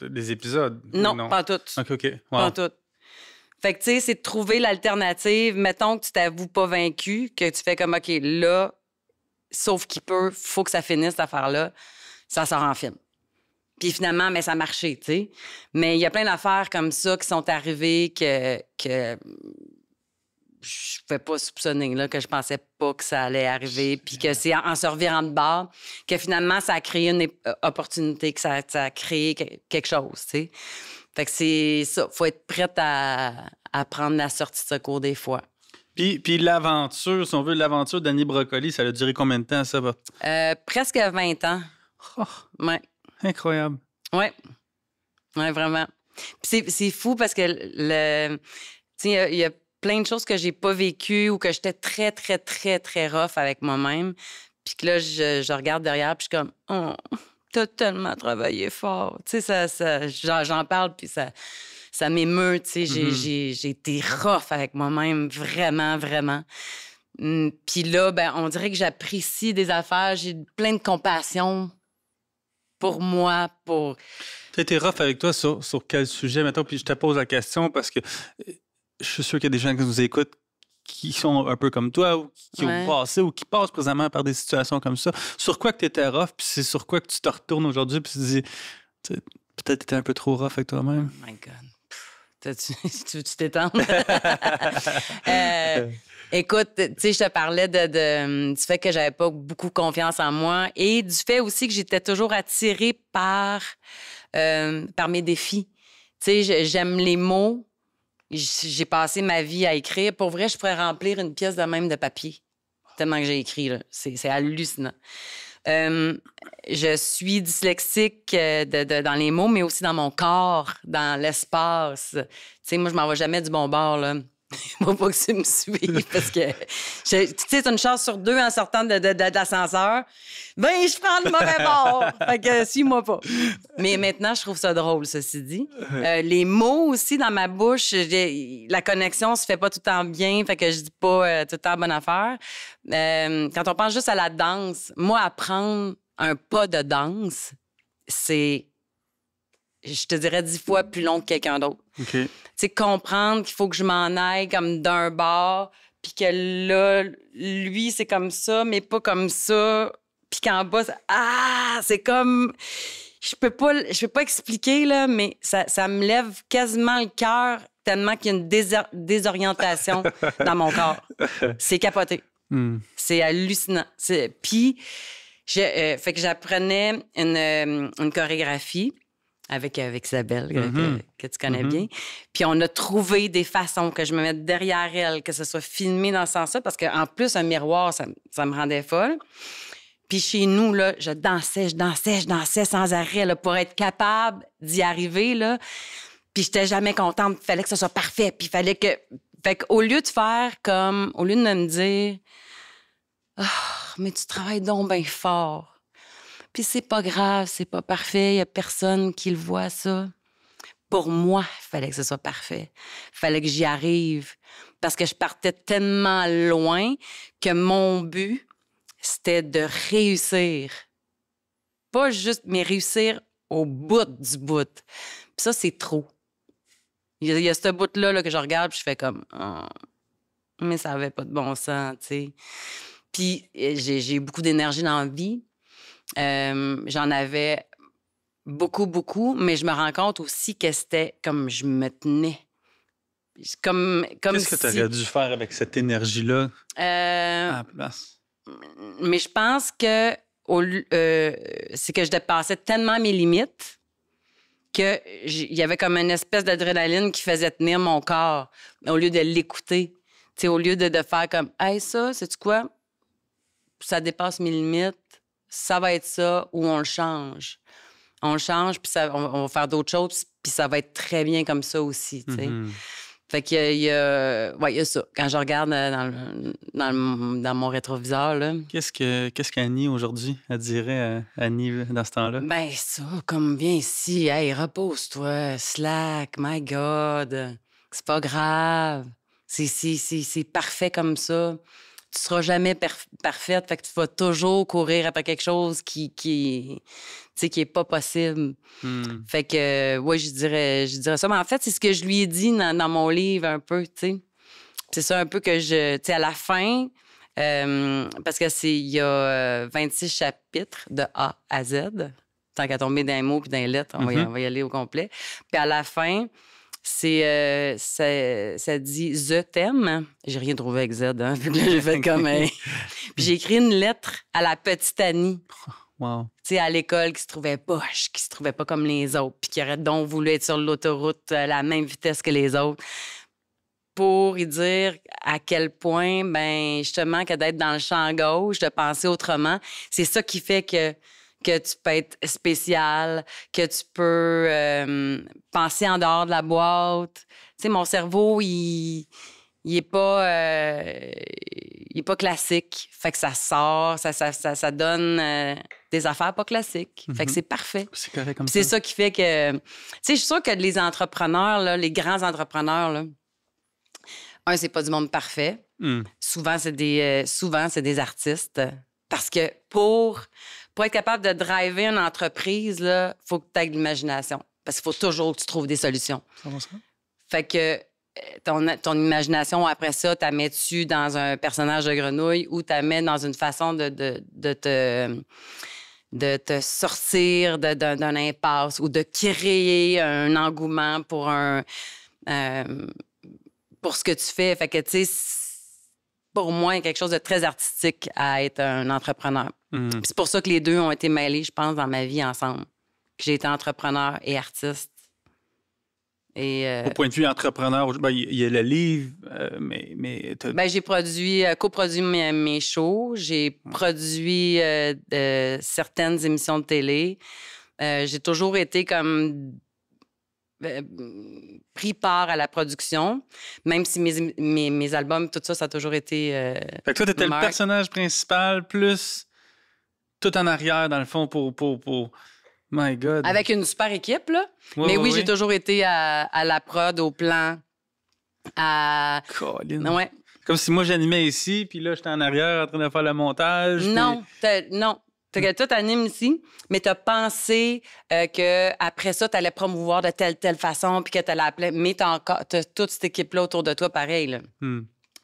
des épisodes? Non, pas toutes. OK. Wow. Pas toutes. Fait que, tu sais, c'est de trouver l'alternative. Mettons que tu t'avoues pas vaincu, que tu fais comme, OK, là, sauf qu'il faut que ça finisse, cette affaire-là. Ça sort en film. Puis finalement, mais ça a marché, tu sais. Mais il y a plein d'affaires comme ça qui sont arrivées que je ne pouvais pas soupçonner, là, que je pensais pas que ça allait arriver, puis que c'est en se revirant de bord que finalement, ça a créé une opportunité, que ça a créé quelque chose, tu sais. Fait que c'est ça, faut être prête à prendre la sortie de secours des fois. Puis l'aventure, si on veut, l'aventure d'Annie Brocoli, ça a duré combien de temps, ça va? Presque 20 ans. Oh, ouais. Incroyable. Ouais, vraiment. Puis c'est fou parce que tu sais, il y a plein de choses que j'ai pas vécues ou que j'étais très, très, très, très rough avec moi-même. Puis que là, je regarde derrière, puis je suis comme, oh, t'as tellement travaillé fort. Tu sais, j'en parle, puis ça m'émeut. Tu sais, j'ai été rough avec moi-même, vraiment, vraiment. Puis là, ben, on dirait que j'apprécie des affaires. J'ai plein de compassion pour moi, pour... T'as été rough avec toi sur quel sujet, mettons? Puis je te pose la question parce que... Je suis sûr qu'il y a des gens qui nous écoutent qui sont un peu comme toi ou qui ont passé ou qui passent présentement par des situations comme ça. Sur quoi que tu étais rough, puis c'est sur quoi que tu te retournes aujourd'hui, puis tu te dis, peut-être tu étais un peu trop rough avec toi-même. Oh my God. Tu t'étends? Écoute, tu sais, je te parlais du fait que j'avais pas beaucoup confiance en moi et du fait aussi que j'étais toujours attirée par mes défis. Tu sais, j'aime les mots. J'ai passé ma vie à écrire. Pour vrai, je pourrais remplir une pièce de même de papier. Tellement que j'ai écrit, là. C'est hallucinant. Je suis dyslexique dans les mots, mais aussi dans mon corps, dans l'espace. Tu sais, moi, je m'en vais jamais du bon bord, là. Faut pas que tu me suives parce que, tu sais, t'as une chance sur 2 en sortant de l'ascenseur. Ben, je prends le mauvais bord. Fait que, suis-moi pas. Mais maintenant, je trouve ça drôle, ceci dit. Les mots aussi dans ma bouche, la connexion se fait pas tout le temps bien. Fait que je dis pas tout le temps bonne affaire. Quand on pense juste à la danse, moi, apprendre un pas de danse, c'est, je te dirais 10 fois plus long que quelqu'un d'autre. OK. Tu sais, comprendre qu'il faut que je m'en aille comme d'un bord, puis que là, lui, c'est comme ça, mais pas comme ça, puis qu'en bas, c'est comme... Je peux pas expliquer, là, mais ça me lève quasiment le cœur tellement qu'il y a une désorientation dans mon corps. C'est capoté. C'est hallucinant. Puis, fait que j'apprenais une chorégraphie avec Isabelle, que tu connais bien. Puis on a trouvé des façons que je me mette derrière elle, que ce soit filmé dans ce sens-là, parce qu'en plus, un miroir, ça me rendait folle. Puis chez nous, là, je dansais sans arrêt là, pour être capable d'y arriver. Là. Puis j'étais jamais contente. Il fallait que ce soit parfait. Puis il fallait que... Fait qu'au lieu de faire comme... Au lieu de me dire... Oh, mais tu travailles donc bien fort. Puis c'est pas grave, c'est pas parfait, il y a personne qui le voit, ça. Pour moi, il fallait que ce soit parfait. Il fallait que j'y arrive. Parce que je partais tellement loin que mon but, c'était de réussir. Pas juste, mais réussir au bout du bout. Puis ça, c'est trop. Il y a ce bout-là là, que je regarde puis je fais comme... Oh, mais ça avait pas de bon sens, tu sais. Puis j'ai beaucoup d'énergie dans la vie. J'en avais beaucoup, mais je me rends compte aussi que c'était comme je me tenais. Comme Qu'est-ce que tu aurais dû faire avec cette énergie-là à la place? Mais je pense que c'est que je dépassais tellement mes limites qu'il y avait comme une espèce d'adrénaline qui faisait tenir mon corps au lieu de l'écouter. T'sais, au lieu de faire comme « Hey, ça, sais-tu quoi? Ça dépasse mes limites. Ça va être ça ou on le change. » On le change, puis on va faire d'autres choses, puis ça va être très bien comme ça aussi, tu sais. Fait qu'il y a ça. Quand je regarde dans mon rétroviseur, là... Qu'est-ce qu'Annie, aujourd'hui, elle dirait à Annie dans ce temps-là? Ben ça, comme viens ici, hey, repose-toi, slack, my God, c'est pas grave. C'est parfait comme ça. Tu seras jamais parfaite, fait que tu vas toujours courir après quelque chose qui est pas possible. Fait que, ouais, je dirais ça. Mais en fait, c'est ce que je lui ai dit dans mon livre un peu, tu sais. C'est ça un peu que tu sais, à la fin, parce que il y a 26 chapitres de A à Z. Tant qu'à tomber dans les mots puis dans les lettres, on va y aller au complet. Puis à la fin, ça dit « Je t'aime ». J'ai rien trouvé avec Z, hein, vu que là, j'ai fait comme... Puis j'ai écrit une lettre à la petite Annie. Wow. Tu sais, à l'école, qui se trouvait poche, qui se trouvait pas comme les autres, puis qui aurait donc voulu être sur l'autoroute à la même vitesse que les autres, pour y dire à quel point, ben justement, que d'être dans le champ gauche, de penser autrement, c'est ça qui fait que tu peux être spécial, que tu peux penser en dehors de la boîte. Tu sais, mon cerveau, il est pas classique. Fait que ça sort, ça donne des affaires pas classiques. Fait que c'est parfait. C'est correct comme ça. C'est ça qui fait que... Tu sais, je suis sûre que les entrepreneurs, là, les grands entrepreneurs, là, c'est pas du monde parfait. Souvent, c'est des artistes. Parce que pour être capable de driver une entreprise, il faut que tu aies de l'imagination. Parce qu'il faut toujours que tu trouves des solutions. Ça va, ça? Fait que ton imagination, après ça, tu la mets-tu dans un personnage de grenouille ou tu la mets dans une façon de te sortir d'un impasse ou de créer un engouement pour pour ce que tu fais. Fait que, tu sais, pour moi, il y a quelque chose de très artistique à être un entrepreneur. C'est pour ça que les deux ont été mêlés, je pense, dans ma vie ensemble. Que j'ai été entrepreneur et artiste. Et, au point de vue entrepreneur, il y a le livre, mais j'ai coproduit mes shows. J'ai produit certaines émissions de télé. J'ai toujours été comme pris part à la production, même si mes albums, tout ça, ça a toujours été... Fait que toi, t'étais le personnage principal, plus tout en arrière, dans le fond, pour... My God. Avec une super équipe, là. Ouais, mais ouais, oui, ouais. j'ai toujours été à la prod, au plan, à... Colin. Ouais. Comme si moi, j'animais ici, puis là, j'étais en arrière en train de faire le montage. Non, non. Fait que toi, t'animes ici, mais t'as pensé que après ça, t'allais promouvoir de telle façon, puis que t'allais appeler... Mais t'as toute cette équipe-là autour de toi, pareil, là.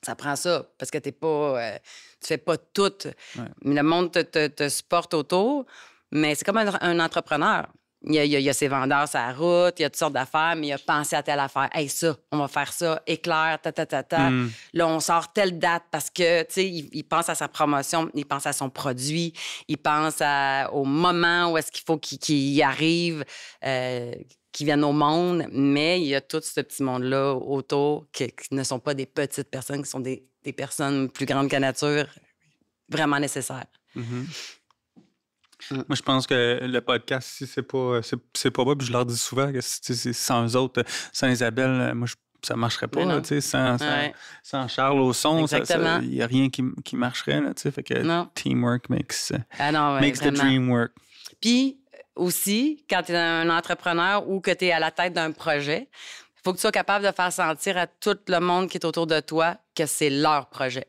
Ça prend ça, parce que t'es pas... tu fais pas tout. Ouais. Mais le monde te supporte autour, mais c'est comme un entrepreneur. Il y a ses vendeurs sur la route, il y a toutes sortes d'affaires, mais il a pensé à telle affaire. Hey, ça, on va faire ça, éclair, Là, on sort telle date parce que, tu sais, il pense à sa promotion, il pense à son produit, il pense au moment où est-ce qu'il faut qu'il y arrive, qu'il vienne au monde. Mais il y a tout ce petit monde-là autour qui ne sont pas des petites personnes, qui sont des personnes plus grandes que nature, vraiment nécessaires. Moi, je pense que le podcast, si c'est pas moi, puis je leur dis souvent que c'est sans eux autres, sans Isabelle, moi, ça marcherait pas, là, sans Charles au son, il n'y a rien qui marcherait, là, fait que teamwork makes the dream work. Puis aussi, quand tu es un entrepreneur ou que tu es à la tête d'un projet, il faut que tu sois capable de faire sentir à tout le monde qui est autour de toi que c'est leur projet.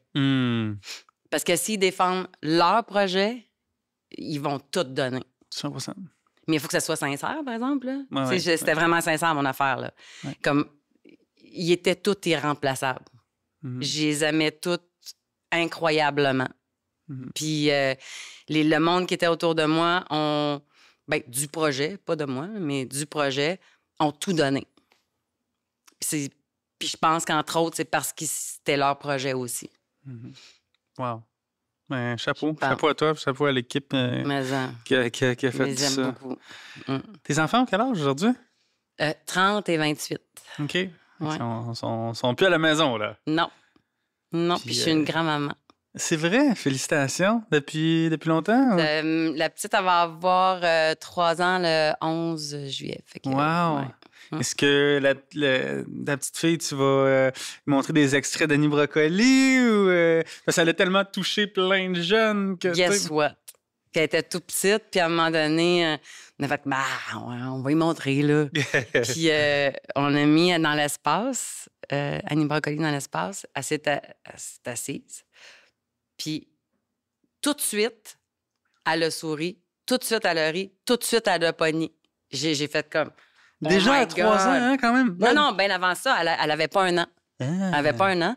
Parce que s'ils défendent leur projet, ils vont tout donner. 100%. Mais il faut que ça soit sincère, par exemple. Ouais, c'était vraiment sincère, mon affaire. Là. Ouais. Comme, ils étaient tous irremplaçables. Je les aimais tous incroyablement. Puis le monde qui était autour de moi du projet, pas de moi, mais du projet, ont tout donné. Puis je pense qu'entre autres, c'est parce que c'était leur projet aussi. Wow. Ben, chapeau à toi, chapeau à l'équipe qui a fait ça. Beaucoup. Tes enfants ont quel âge aujourd'hui? 30 et 28. OK. Ouais. Ils sont plus à la maison, là. Non, puis je suis une grand-maman. C'est vrai? Félicitations. Depuis longtemps? La petite, elle va avoir 3 ans le 11 juillet. Fait que, wow! Est-ce que la petite fille, tu vas montrer des extraits d'Annie Brocoli ou... parce qu'elle a tellement touché plein de jeunes que... Guess what? Qu'elle était toute petite, puis à un moment donné, on a fait on va y montrer, là. Puis on a mis dans l'espace, Annie Brocoli dans l'espace, elle s'est assise. Puis tout de suite, elle a souri, tout de suite, elle a ri, tout de suite, elle a pogné. J'ai fait comme... Déjà à 3 ans, hein, quand même? Non, bien avant ça, elle avait pas 1 an. Elle avait pas 1 an.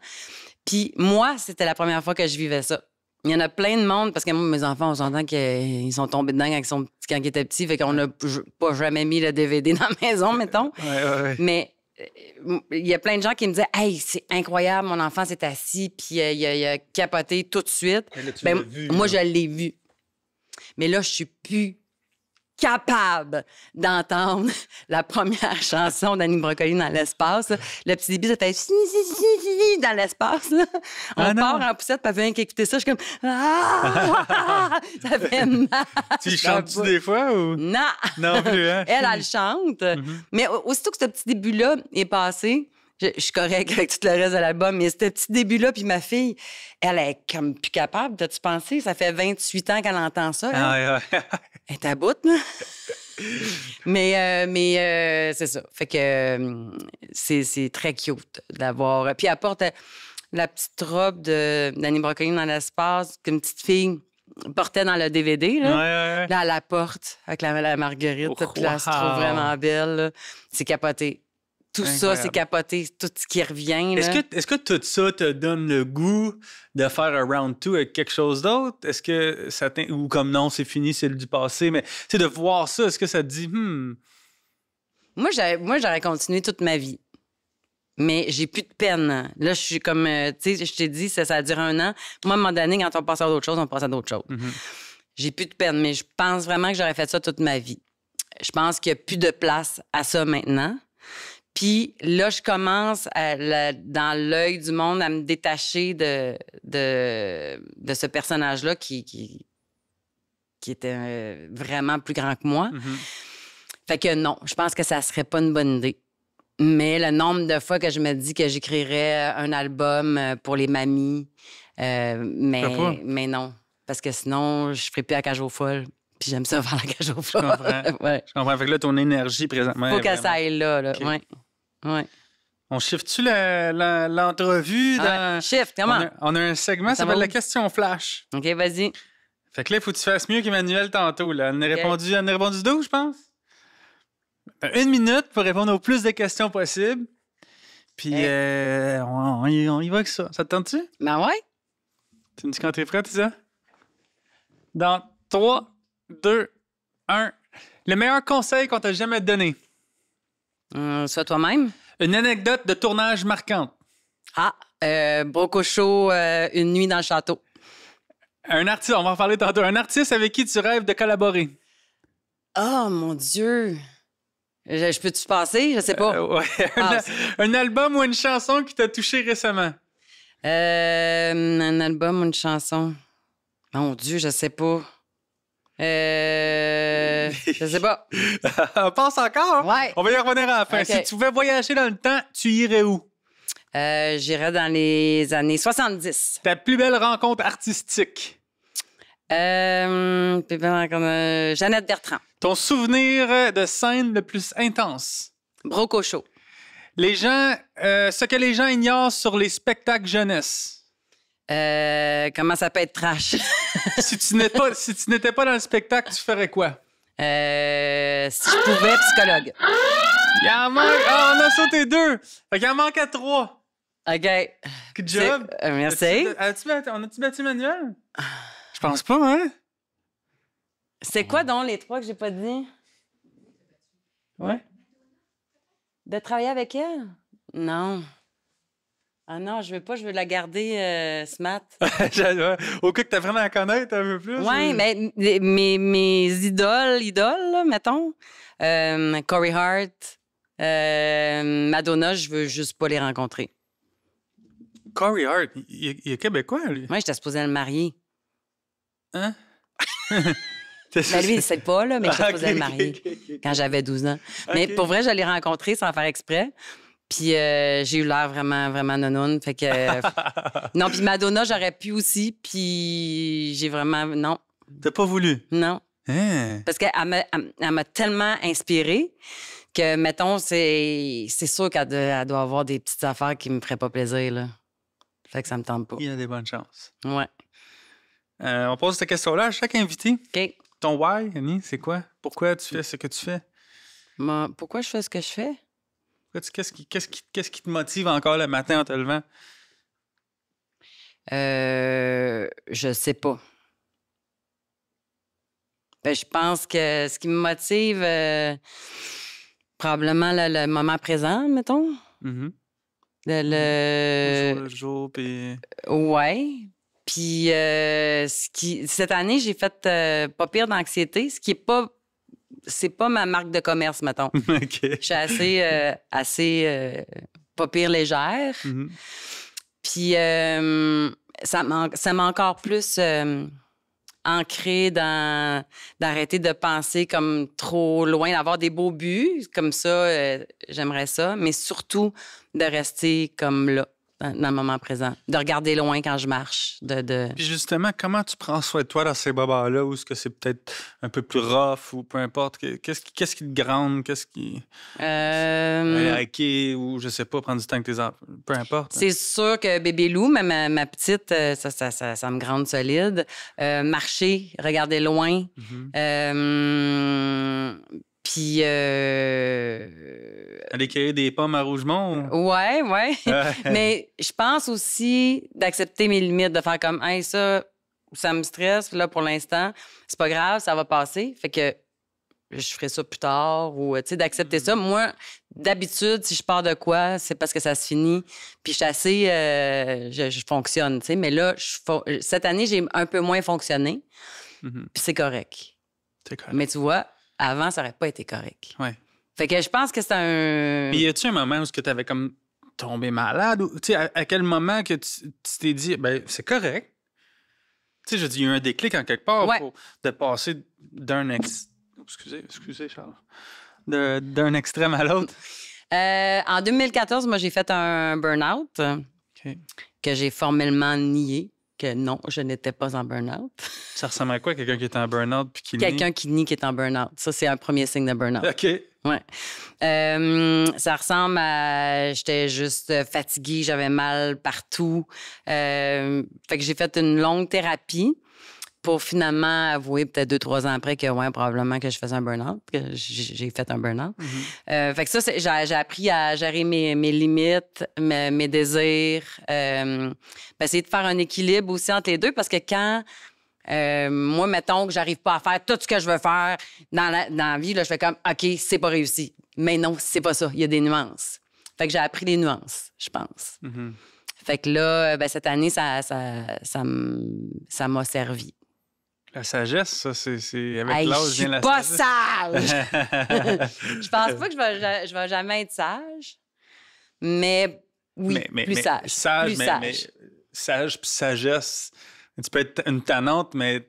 Puis moi, c'était la première fois que je vivais ça. Il y en a plein de monde, parce que moi, mes enfants, on s'entend qu'ils sont tombés dedans quand ils étaient petits, fait qu'on n'a pas jamais mis le DVD dans la maison, mettons. Ouais. Mais il y a plein de gens qui me disaient « Hey, c'est incroyable, mon enfant s'est assis, puis il a capoté tout de suite. » Moi, je l'ai vu. Mais là, je suis plus capable d'entendre la première chanson d'Annie Brocoli dans l'espace. Le petit début, ça fait dans l'espace. Là. On part en poussette, puis elle vient écouter ça. Je suis comme ça fait mal. Tu y chantes-tu des fois ou? Non plus, hein? Elle chante. Mais aussitôt que ce petit début-là est passé, je suis correcte avec tout le reste de l'album, mais ce petit début-là, puis ma fille, elle est comme plus capable. T'as-tu pensé? Ça fait 28 ans qu'elle entend ça. Elle est à bout, là. mais c'est ça. Fait que c'est très cute d'avoir... Puis elle porte la petite robe d'Annie Brocoli dans l'espace qu'une petite fille portait dans le DVD. Là, là elle la porte avec la marguerite. Puis là, elle se trouve vraiment belle. Là. C'est capoté. Tout ça, c'est capoté. Tout ce qui revient. Est-ce que tout ça te donne le goût de faire un round 2 avec quelque chose d'autre? Est-ce que ça ou comme non, c'est fini, c'est du passé, mais de voir ça, est-ce que ça te dit Moi, j'aurais continué toute ma vie. Mais j'ai plus de peine. Là, je suis comme, tu sais, je t'ai dit, ça a duré 1 an. Moi, à un moment donné, quand on passe à d'autres choses, on passe à d'autres choses. J'ai plus de peine, mais je pense vraiment que j'aurais fait ça toute ma vie. Je pense qu'il n'y a plus de place à ça maintenant. Puis là, je commence, dans l'œil du monde, à me détacher de ce personnage-là qui était vraiment plus grand que moi. Fait que non, je pense que ça serait pas une bonne idée. Mais le nombre de fois que je me dis que j'écrirais un album pour les mamies, mais non. Parce que sinon, je ferais plus la cage aux folles. Puis j'aime ça faire la cage aux folles. Je comprends. Ouais. Je comprends. Fait que là, ton énergie présentement. Faut que ça aille là. OK. Ouais. On shift-tu l'entrevue? Ouais. Shift, comment? On a un segment, ça s'appelle va la où? question flash. OK, vas-y. Fait que là, il faut que tu fasses mieux qu'Emmanuel tantôt. Là. Elle en a répondu 12, je pense. T'as 1 minute pour répondre au plus de questions possibles. Puis on y va avec ça. Ça te tente-tu? Ben ouais. Tu me dis quand t'es prête, ça? Dans 3, 2, 1. Le meilleur conseil qu'on t'a jamais donné. Sois toi-même. Une anecdote de tournage marquante. Brococho, une nuit dans le château. Un artiste, on va en parler tantôt. Un artiste avec qui tu rêves de collaborer. Oh, mon Dieu. Je peux-tu passer? Je sais pas. Ouais. Un album ou une chanson qui t'a touché récemment. Un album ou une chanson? Mon Dieu, je sais pas. Je sais pas. On passe encore? Ouais. On va y revenir à la fin. OK. Si tu pouvais voyager dans le temps, tu irais où? J'irais dans les années 70. Ta plus belle rencontre artistique. Jeannette Bertrand. Ton souvenir de scène le plus intense. Brococho. Ce que les gens ignorent sur les spectacles jeunesse. Comment ça peut être trash? Si tu n'étais pas dans le spectacle, tu ferais quoi? Si je pouvais, psychologue. Il en manque. Ah, on a sauté 2. Fait qu'il en manque à 3. OK. Good job. Merci. On a-tu battu Manuel? Je pense pas, hein? C'est quoi donc les 3 que j'ai pas dit? Ouais. De travailler avec elle? Non. Ah non, je veux pas, je veux la garder smart. Au cas que t'as vraiment à connaître un peu plus. Oui, mais mes idoles, là, mettons, Corey Hart, Madonna, je veux juste pas les rencontrer. Corey Hart, il est québécois, lui. Moi, j'étais supposée le marier. Hein? Ben lui, il sait pas, là, mais j'étais supposée le marier quand j'avais 12 ans. Mais pour vrai, je l'ai rencontré sans faire exprès. Puis j'ai eu l'air vraiment, vraiment nounoune. Fait que... non, puis Madonna, j'aurais pu aussi. Puis j'ai vraiment... Non. T'as pas voulu? Non. Hein? Parce qu'elle m'a tellement inspirée que, mettons, c'est sûr qu'elle doit avoir des petites affaires qui me feraient pas plaisir, là. Fait que ça me tente pas. Il y a des bonnes chances. Ouais. On pose cette question-là à chaque invité. OK. Ton why, Annie, c'est quoi? Pourquoi tu fais ce que tu fais? Pourquoi je fais ce que je fais? Qu'est-ce qui te motive encore le matin en te levant? Je sais pas. Ben, je pense que ce qui me motive, probablement le moment présent, mettons. Mm-hmm. Le jour le jour, puis... Ouais. Puis cette année, j'ai fait pas pire d'anxiété, ce qui est pas... C'est pas ma marque de commerce, mettons. OK. Je suis assez pas pire légère. Mm-hmm. Puis ça m'a encore plus ancré d'arrêter de penser comme trop loin, d'avoir des beaux buts. Comme ça, j'aimerais ça. Mais surtout, de rester comme là, dans le moment présent. De regarder loin quand je marche. Puis justement, comment tu prends soin de toi dans ces moments-là où est-ce que c'est peut-être un peu plus rough ou peu importe? Qu'est-ce qui te grande? Qu'est-ce qui... hiker ou je sais pas, prendre du temps avec tes enfants? Peu importe. C'est sûr que bébé Lou, ma petite, ça me grande solide. Marcher, regarder loin. Mm-hmm. Puis... Aller cueillir des pommes à Rougemont? Ouais. Mais je pense aussi d'accepter mes limites, de faire comme, hey, ça me stresse, là, pour l'instant. C'est pas grave, ça va passer. Fait que je ferai ça plus tard ou, tu sais, d'accepter ça. Moi, d'habitude, si je pars de quoi, c'est parce que ça se finit. Puis je suis assez... je fonctionne, tu sais. Mais là, cette année, j'ai un peu moins fonctionné. Mm-hmm. Puis c'est correct. C'est correct. Mais tu vois, avant, ça aurait pas été correct. Ouais. Fait que je pense que c'est un... Mais y a-tu un moment où tu avais comme tombé malade? Ou, tu sais, à quel moment que tu t'es dit, ben c'est correct? Tu sais, je dis, il y a eu un déclic en quelque part Ouais. de passer d'un Excusez, Charles. d'un extrême à l'autre? En 2014, moi, j'ai fait un burn-out que j'ai formellement nié. Que non, je n'étais pas en burn-out. Ça ressemble à quoi, quelqu'un qui est en burn-out puis qui nie? Quelqu'un qui nie qu'il est en burn-out. Ça, c'est un premier signe de burn-out. OK. Ouais. Ça ressemble à... J'étais juste fatiguée, j'avais mal partout. Fait que j'ai fait une longue thérapie pour finalement avouer peut-être 2-3 ans après que, ouais, probablement que je faisais un burn-out, que j'ai fait un burn-out. Fait que ça, j'ai appris à gérer mes limites, mes désirs, essayer de faire un équilibre aussi entre les deux, parce que quand, moi, mettons que j'arrive pas à faire tout ce que je veux faire dans la vie, là, je fais comme, OK, c'est pas réussi. Mais non, c'est pas ça. Il y a des nuances. Fait que j'ai appris les nuances, je pense. Fait que là, cette année, ça m'a servi. La sagesse, ça, c'est avec l'âge vient la sagesse. Je suis pas sage! Je pense pas que je vais jamais être sage, mais oui, plus sage. Plus mais sage puis sagesse, tu peux être une tannante, mais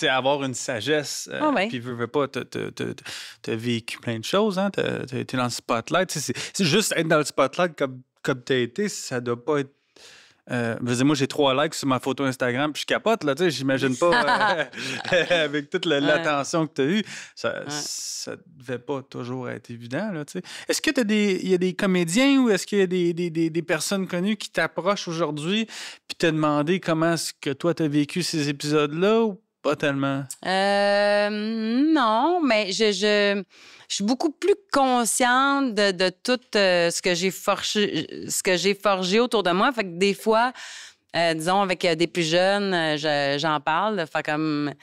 avoir une sagesse, puis veux pas, t'as vécu plein de choses, hein? T'as été dans le spotlight. C'est juste être dans le spotlight comme t'as été, ça doit pas être... moi, j'ai 3 likes sur ma photo Instagram, puis je capote, là, tu sais, j'imagine pas, avec toute l'attention que tu as eue, ça devait pas toujours être évident, là, tu sais. Est-ce que il y a des comédiens ou est-ce qu'il y a des personnes connues qui t'approchent aujourd'hui puis te demandé comment est-ce que toi, tu as vécu ces épisodes-là ou pas tellement? Non, mais je suis beaucoup plus consciente de tout ce que j'ai forgé autour de moi. Fait que des fois, disons, avec des plus jeunes, j'en parle. Fait comme,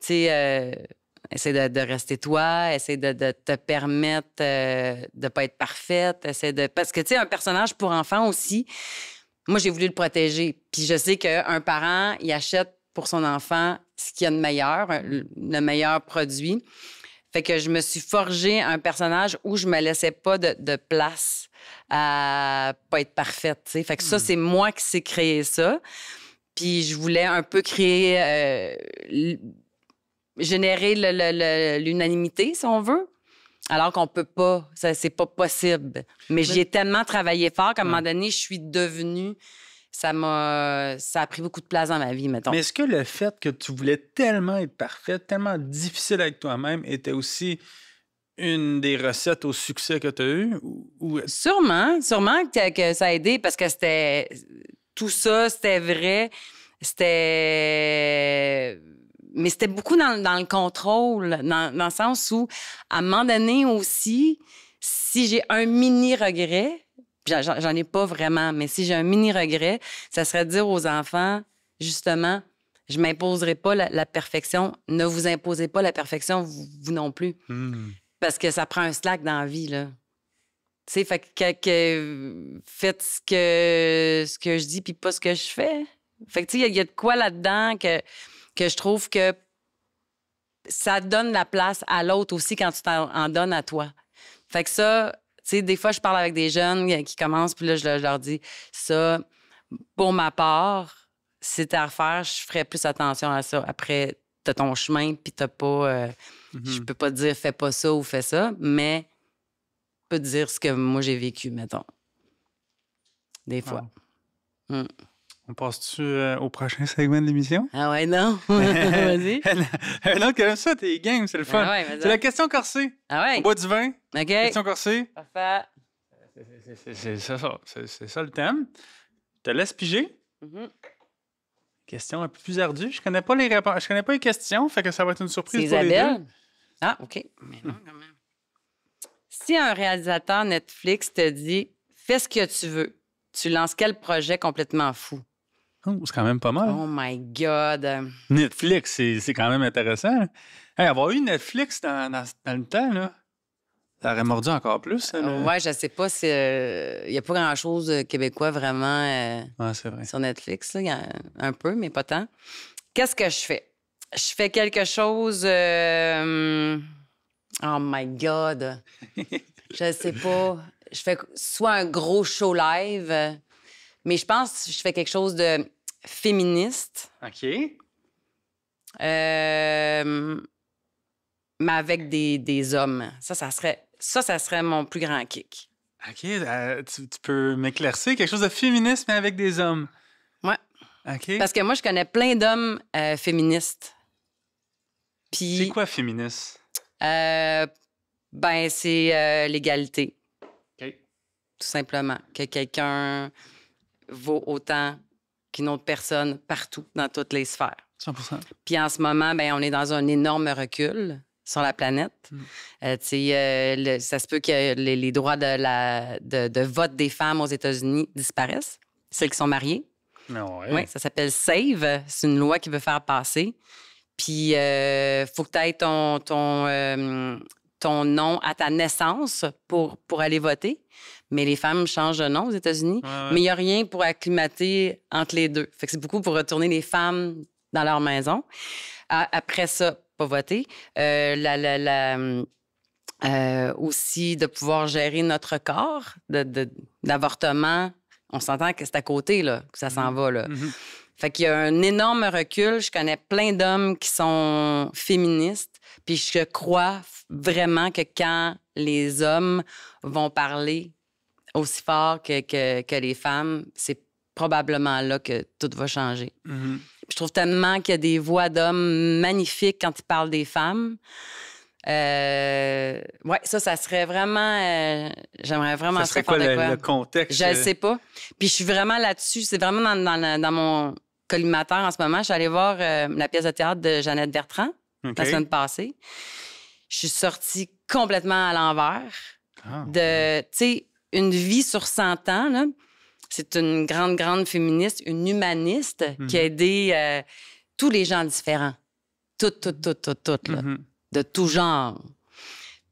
tu sais, essaie de rester toi, essaie de te permettre de pas être parfaite, parce que, tu sais, un personnage pour enfant aussi, moi, j'ai voulu le protéger. Puis je sais qu'un parent, il achète pour son enfant ce qu'il y a de meilleur, le meilleur produit. Fait que je me suis forgé un personnage où je me laissais pas de place à pas être parfaite, tu sais. Fait que ça, c'est moi qui s'est créé ça. Puis je voulais un peu créer... générer l'unanimité, si on veut, alors qu'on peut pas. C'est pas possible. Mais j'y ai tellement travaillé fort qu'à un moment donné, je suis devenue... Ça a pris beaucoup de place dans ma vie, mettons. Mais est-ce que le fait que tu voulais tellement être parfaite, tellement difficile avec toi-même, était aussi une des recettes au succès que tu as eu? Sûrement que ça a aidé parce que c'était... Tout ça, c'était vrai. Mais c'était beaucoup dans le contrôle, dans le sens où, à un moment donné aussi, si j'ai un mini-regret... J'en ai pas vraiment, mais si j'ai un mini-regret, ça serait de dire aux enfants, justement, je m'imposerai pas la perfection. Ne vous imposez pas la perfection, vous non plus. Parce que ça prend un slack dans la vie, là. Tu sais, fait que faites ce que je dis puis pas ce que je fais. Fait que, tu sais, il y a de quoi là-dedans que je trouve que ça donne la place à l'autre aussi quand tu t'en donnes à toi. Fait que ça... Tu sais, des fois, je parle avec des jeunes qui commencent, puis là, je leur dis ça. Pour ma part, si c'était à refaire, je ferais plus attention à ça. Après, t'as ton chemin, puis t'as pas... Je peux pas te dire fais pas ça ou fais ça, mais je peux te dire ce que moi, j'ai vécu, mettons. Des fois. Wow. On passe-tu au prochain segment de l'émission? Ah ouais, non? Vas-y. Un autre comme ça, t'es game, c'est le fun. Ah ouais, c'est la question corsée. Ah ouais? On boit du vin. OK. Question corsée. Parfait. C'est ça le thème. Je te laisse piger. Question un peu plus ardue. Je connais pas les réponses. Je connais pas les questions, fait que ça va être une surprise pour Isabelle. Les deux. Ah, OK. Mais non, quand même. Si un réalisateur Netflix te dit « Fais ce que tu veux », tu lances quel projet complètement fou? Oh, c'est quand même pas mal. Oh my God! Netflix, c'est quand même intéressant. Hey, avoir eu Netflix dans le temps, là, ça aurait mordu encore plus. Ouais, je sais pas si... Il n'y a pas grand-chose de québécois vraiment c'est vrai. sur Netflix. Il y a un peu, mais pas tant. Qu'est-ce que je fais? Je fais quelque chose... Oh my God! Je sais pas. Je fais soit un gros show live, mais je pense que je fais quelque chose de féministe. OK. Mais avec des hommes. Ça serait Ça serait mon plus grand kick. OK, tu peux m'éclaircir quelque chose de féministe, mais avec des hommes. Ouais. OK. Parce que moi, je connais plein d'hommes féministes. Puis, C'est quoi féministe? ben, c'est l'égalité, OK. tout simplement. Que quelqu'un vaut autant qu'une autre personne partout, dans toutes les sphères. 100%. Puis en ce moment, ben, on est dans un énorme recul sur la planète. Ça se peut que les droits de vote des femmes aux États-Unis disparaissent, celles qui sont mariées. Ouais. Oui, ça s'appelle SAVE. C'est une loi qui veut faire passer. Puis, faut que tu aies ton nom à ta naissance pour aller voter. Mais les femmes changent de nom aux États-Unis. Ouais. Mais il n'y a rien pour acclimater entre les deux. Fait que c'est beaucoup pour retourner les femmes dans leur maison. Après ça, pas voter. Aussi, de pouvoir gérer notre corps, d'avortement. On s'entend que c'est à côté, là, que ça s'en va, là. Mm-hmm. Fait qu'il y a un énorme recul. Je connais plein d'hommes qui sont féministes. Puis je crois vraiment que quand les hommes vont parler aussi fort que les femmes, c'est probablement là que tout va changer. Mm-hmm. Je trouve tellement qu'il y a des voix d'hommes magnifiques quand ils parlent des femmes. Ouais, ça serait vraiment... j'aimerais vraiment Ça serait faire quoi de quoi. le contexte? Je ne sais pas. Puis je suis vraiment là-dessus. C'est vraiment dans mon collimateur en ce moment. Je suis allée voir la pièce de théâtre de Jeannette Bertrand la semaine passée. Je suis sortie complètement à l'envers. Tu sais, une vie sur 100 ans, là, c'est une grande féministe, une humaniste qui a aidé tous les gens différents. Toutes, là, de tout genre.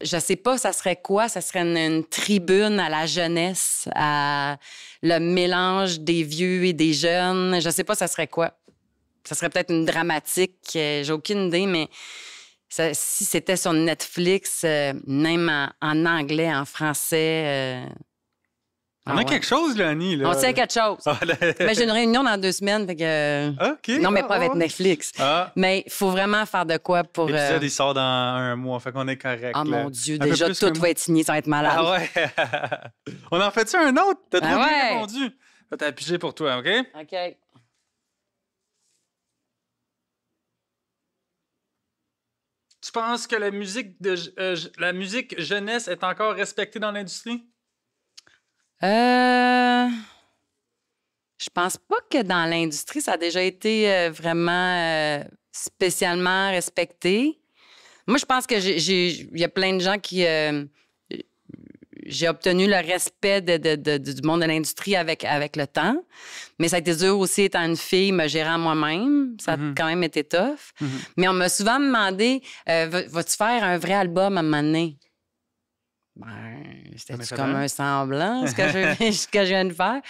Je sais pas, ça serait quoi? Ça serait une tribune à la jeunesse, à le mélange des vieux et des jeunes. Je sais pas, ça serait quoi? Ça serait peut-être une dramatique. J'ai aucune idée, mais si c'était sur Netflix, même en anglais, en français... on a quelque chose, là, Annie. Là. On sait quelque chose. Mais j'ai une réunion dans 2 semaines. Fait que... OK. Non, mais pas avec Netflix. Mais il faut vraiment faire de quoi pour... L'épisode, il sort dans 1 mois. Fait qu'on est correct. Oh là. mon Dieu, déjà, tout va être signé. Ça va être malade. Ah ouais? On en fait-tu un autre? T'as trop bien ouais. répondu. T'as pigé pour toi, OK? OK. Tu penses que la musique jeunesse est encore respectée dans l'industrie? Je pense pas que dans l'industrie, ça a déjà été vraiment spécialement respecté. Moi, je pense que il y a plein de gens qui... j'ai obtenu le respect du monde de l'industrie avec le temps. Mais ça a été dur aussi, étant une fille, me gérer à moi-même. Ça a quand même été tough. Mais on m'a souvent demandé, vas-tu faire un vrai album à un moment donné? Ben, c'était comme un semblant, ce que je viens de faire.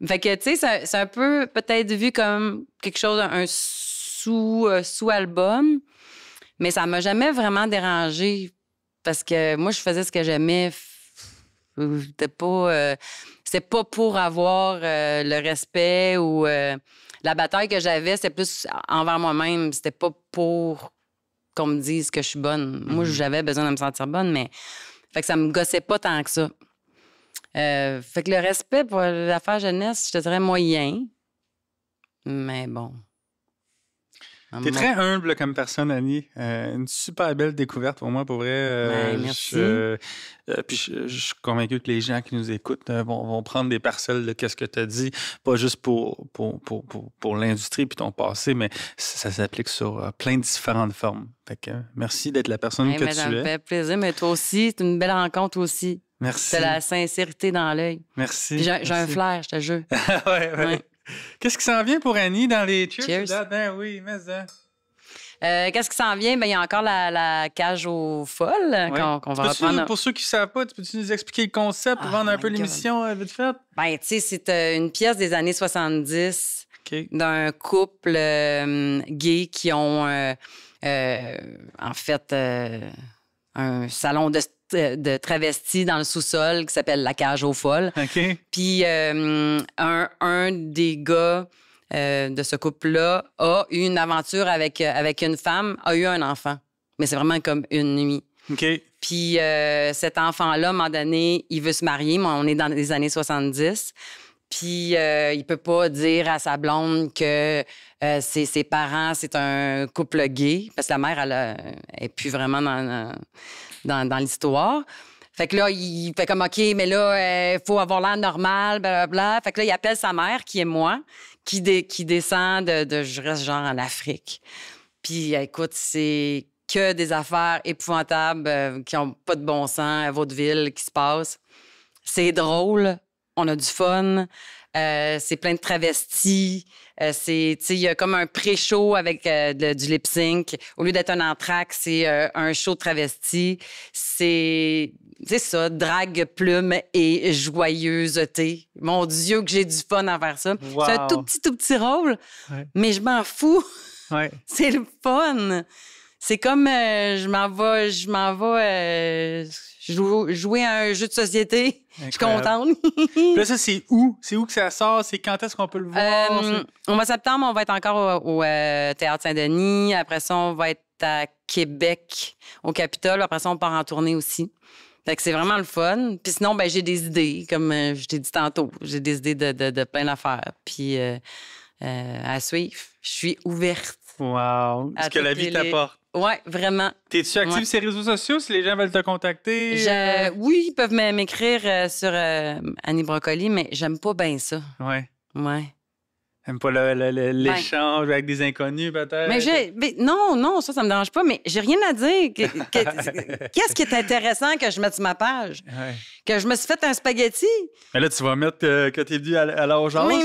Fait que, tu sais, c'est un peu peut-être vu comme quelque chose, un sous-album. Mais ça m'a jamais vraiment dérangé parce que moi, je faisais ce que j'aimais. C'était pas pour avoir le respect ou la bataille que j'avais, c'était plus envers moi-même. C'était pas pour qu'on me dise que je suis bonne. Moi, j'avais besoin de me sentir bonne, mais fait que ça me gossait pas tant que ça. Fait que le respect pour l'affaire jeunesse, je te dirais moyen. Mais bon. T'es très humble comme personne, Annie. Une super belle découverte pour moi, pour vrai. Merci. Puis je suis convaincu que les gens qui nous écoutent vont prendre des parcelles de ce que tu as dit, pas juste pour l'industrie puis ton passé, mais ça s'applique sur plein de différentes formes. Fait que merci d'être la personne que tu Ça me es. fait plaisir, mais toi aussi, c'est une belle rencontre aussi. Merci. T'as la sincérité dans l'œil. Merci. J'ai un flair, je te jure. ouais. Qu'est-ce qui s'en vient pour Annie dans les Cheers? Cheers. Ben oui, mais ça. Qu'est-ce qui s'en vient? Ben, il y a encore la cage aux folles qu'on va reprendre. Pour ceux qui ne savent pas, peux-tu nous expliquer le concept, vendre un peu l'émission vite fait? Ben, tu sais, c'est une pièce des années 70 d'un couple gay qui ont, en fait, un salon de travestis dans le sous-sol qui s'appelle la cage aux folles. Puis un des gars de ce couple-là a eu une aventure avec une femme, a eu un enfant. Mais c'est vraiment comme une nuit. OK. Puis cet enfant-là, à un moment donné, il veut se marier, mais on est dans les années 70. Puis il peut pas dire à sa blonde que ses parents, c'est un couple gay, parce que la mère, elle est plus vraiment dans l'histoire. Fait que là, il fait comme, OK, mais là, il faut avoir l'air normal, blablabla. Fait que là, il appelle sa mère, qui est moi, qui descend de je reste genre en Afrique. Puis écoute, c'est que des affaires épouvantables qui ont pas de bon sens à vaudeville qui se passent. C'est drôle, on a du fun, c'est plein de travestis. Il y a comme un pré-show avec du lip-sync. Au lieu d'être un entracte, c'est un show de travestis. C'est ça, drague, plume et joyeuseté. Mon Dieu, que j'ai du fun à faire ça. Wow. C'est un tout petit rôle, mais je m'en fous. Ouais. C'est le fun. C'est comme je m'en vais jouer à un jeu de société. Incroyable. Je suis contente. Puis là, ça, c'est où? C'est où que ça sort? C'est quand est-ce qu'on peut le voir? Au mois de septembre, on va être encore au Théâtre Saint-Denis. Après ça, on va être à Québec, au Capitole. Après ça, on part en tournée aussi. Fait que c'est vraiment le fun. Puis sinon, ben j'ai des idées, comme je t'ai dit tantôt. J'ai des idées de plein d'affaires. Puis à suivre. Je suis ouverte. Wow! Ce que la vie t'apporte. Oui, vraiment. T'es-tu active sur les réseaux sociaux si les gens veulent te contacter? Oui, ils peuvent m'écrire sur Annie Brocoli, mais j'aime pas bien ça. Oui. Ouais. T'aimes pas l'échange avec des inconnus, peut-être? Mais non, ça me dérange pas, mais j'ai rien à dire. Qu'est-ce qui est intéressant que je mette sur ma page? Ouais. Que je me suis fait un spaghetti? Mais là, tu vas mettre que t'es venu à l'urgence? Oui,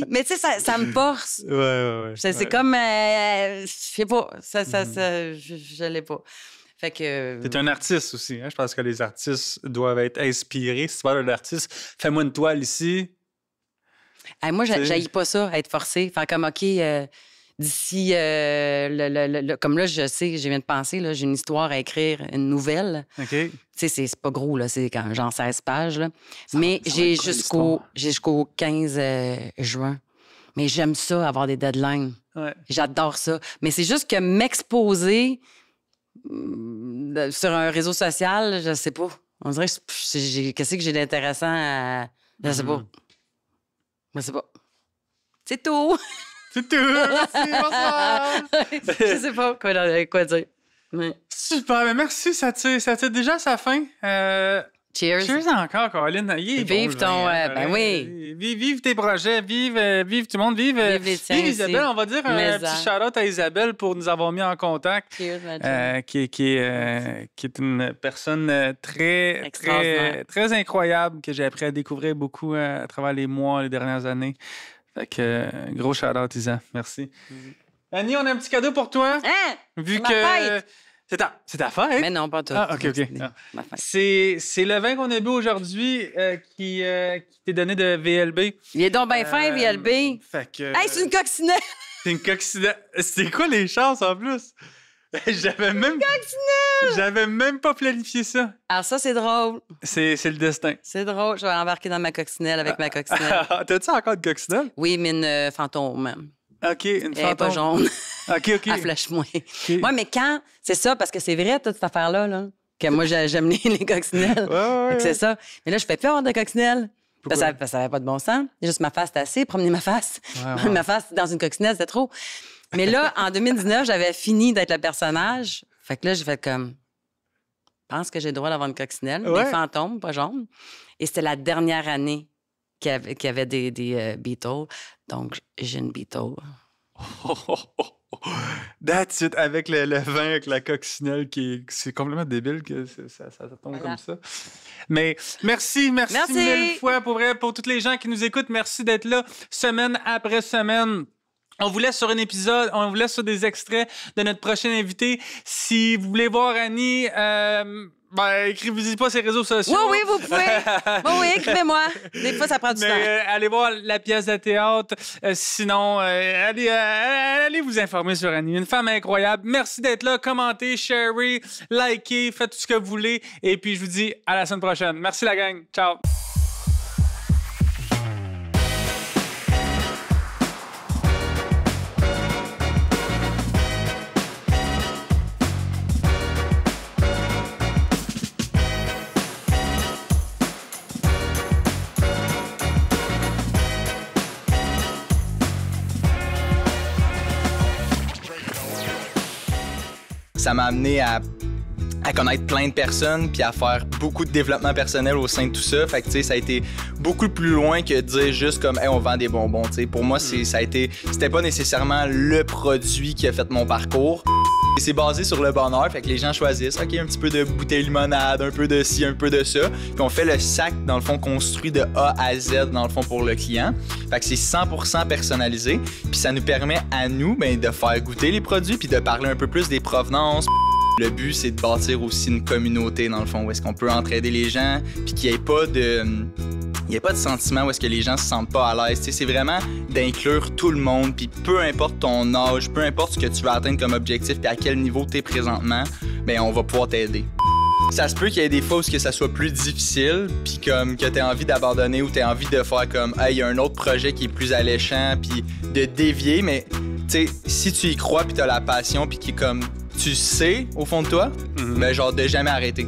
mais tu sais, ça me force. Ouais. C'est comme, je sais pas, je l'ai pas. Fait que... T'es un artiste aussi, hein? Je pense que les artistes doivent être inspirés. Si tu parles d'un artiste, fais-moi une toile ici. Moi, j'haïs pas ça, être forcé. Faire comme, OK, d'ici... comme là, je sais, je viens de penser, là, j'ai une histoire à écrire, une nouvelle. OK. Tu sais, c'est pas gros, là, c'est quand genre 16 pages, là. Mais j'ai jusqu'au 15 juin. Mais j'aime ça, avoir des deadlines. Ouais. J'adore ça. Mais c'est juste que m'exposer sur un réseau social, je sais pas. On dirait que qu'est-ce que j'ai d'intéressant à... Je sais pas. Je sais pas. C'est tout. C'est tout. Merci, bonsoir. Je sais pas quoi dire. Mais... Super, mais merci. Ça tire déjà à sa fin. Cheers. Cheers encore, Caroline. Vive ton... ben oui. Vive tes projets. Vive tout le monde. Vive les tiens Isabelle. aussi. On va dire un petit shout-out à Isabelle pour nous avoir mis en contact. Cheers, ma qui est une personne très incroyable que j'ai appris à découvrir beaucoup à travers les mois, les dernières années. Fait que gros shout-out, Isa. Merci. Annie, on a un petit cadeau pour toi. Hein? Vu C'est ma que... fête. C'est ta fête? Mais non, pas tout. Ah, OK. Ma fête. C'est le vin qu'on a bu aujourd'hui qui t'est donné de VLB. Il est donc bien fin, VLB. Fait que... Hey, c'est une coccinelle! C'est une coccinelle. C'est quoi les chances en plus? J'avais même pas planifié ça. Alors ça, c'est drôle. C'est le destin. C'est drôle. Je vais embarquer dans ma coccinelle avec ma coccinelle. T'as-tu encore de coccinelle? Oui, mais une fantôme. OK, une Elle est fantôme. pas jaune. OK. Elle flèche moins. Okay. Ouais, mais quand... C'est ça, parce que c'est vrai, toute cette affaire-là, là, que moi, j'aime les coccinelles. Ouais. C'est ça. Mais là, je fais plus avoir de coccinelle. Pourquoi? Parce que ça n'avait pas de bon sens. Juste ma face, c'était assez. Promener ma face. Ouais. Ma face dans une coccinelle, c'était trop. Mais là, en 2019, j'avais fini d'être le personnage. Fait que là, j'ai fait comme... Je pense que j'ai le droit d'avoir une coccinelle. Des fantômes, pas jaunes. Et c'était la dernière année qu'il y avait des Beatles. Donc, j'ai une Beatle. That's it. Avec le vin, avec la coccinelle, c'est complètement débile que ça tombe comme ça. Mais merci mille fois pour tous les gens qui nous écoutent. Merci d'être là semaine après semaine. On vous laisse sur un épisode, on vous laisse sur des extraits de notre prochain invité. Si vous voulez voir Annie, écrivez-y pas sur les réseaux sociaux. Oui, vous pouvez. Oui, écrivez-moi. Des fois, ça prend du temps. Allez voir la pièce de théâtre. Sinon, allez vous informer sur Annie. Une femme incroyable. Merci d'être là. Commentez, sharez, likez, faites tout ce que vous voulez. Et puis, je vous dis à la semaine prochaine. Merci la gang. Ciao. ça m'a amené à connaître plein de personnes puis à faire beaucoup de développement personnel au sein de tout ça. Fait que, tu sais, ça a été beaucoup plus loin que de dire juste comme hey, on vend des bonbons. Tu sais, pour moi, c'était pas nécessairement le produit qui a fait mon parcours. C'est basé sur le bonheur, fait que les gens choisissent, OK, un petit peu de bouteille limonade, un peu de ci, un peu de ça. Puis on fait le sac, dans le fond, construit de A à Z, dans le fond, pour le client. Fait que c'est 100% personnalisé. Puis ça nous permet à nous de faire goûter les produits puis de parler un peu plus des provenances. Le but, c'est de bâtir aussi une communauté, dans le fond, où est-ce qu'on peut entraider les gens, puis qu'il n'y ait pas de sentiment où est-ce que les gens se sentent pas à l'aise. C'est vraiment d'inclure tout le monde, puis peu importe ton âge, peu importe ce que tu veux atteindre comme objectif, puis à quel niveau tu es présentement, on va pouvoir t'aider. Ça se peut qu'il y ait des fois où que ça soit plus difficile, puis comme que tu aies envie d'abandonner ou tu aies envie de faire comme « Hey, il y a un autre projet qui est plus alléchant », puis de dévier, mais tu sais, si tu y crois, puis tu as la passion, puis qui est comme... Tu sais, au fond de toi, genre de jamais arrêter.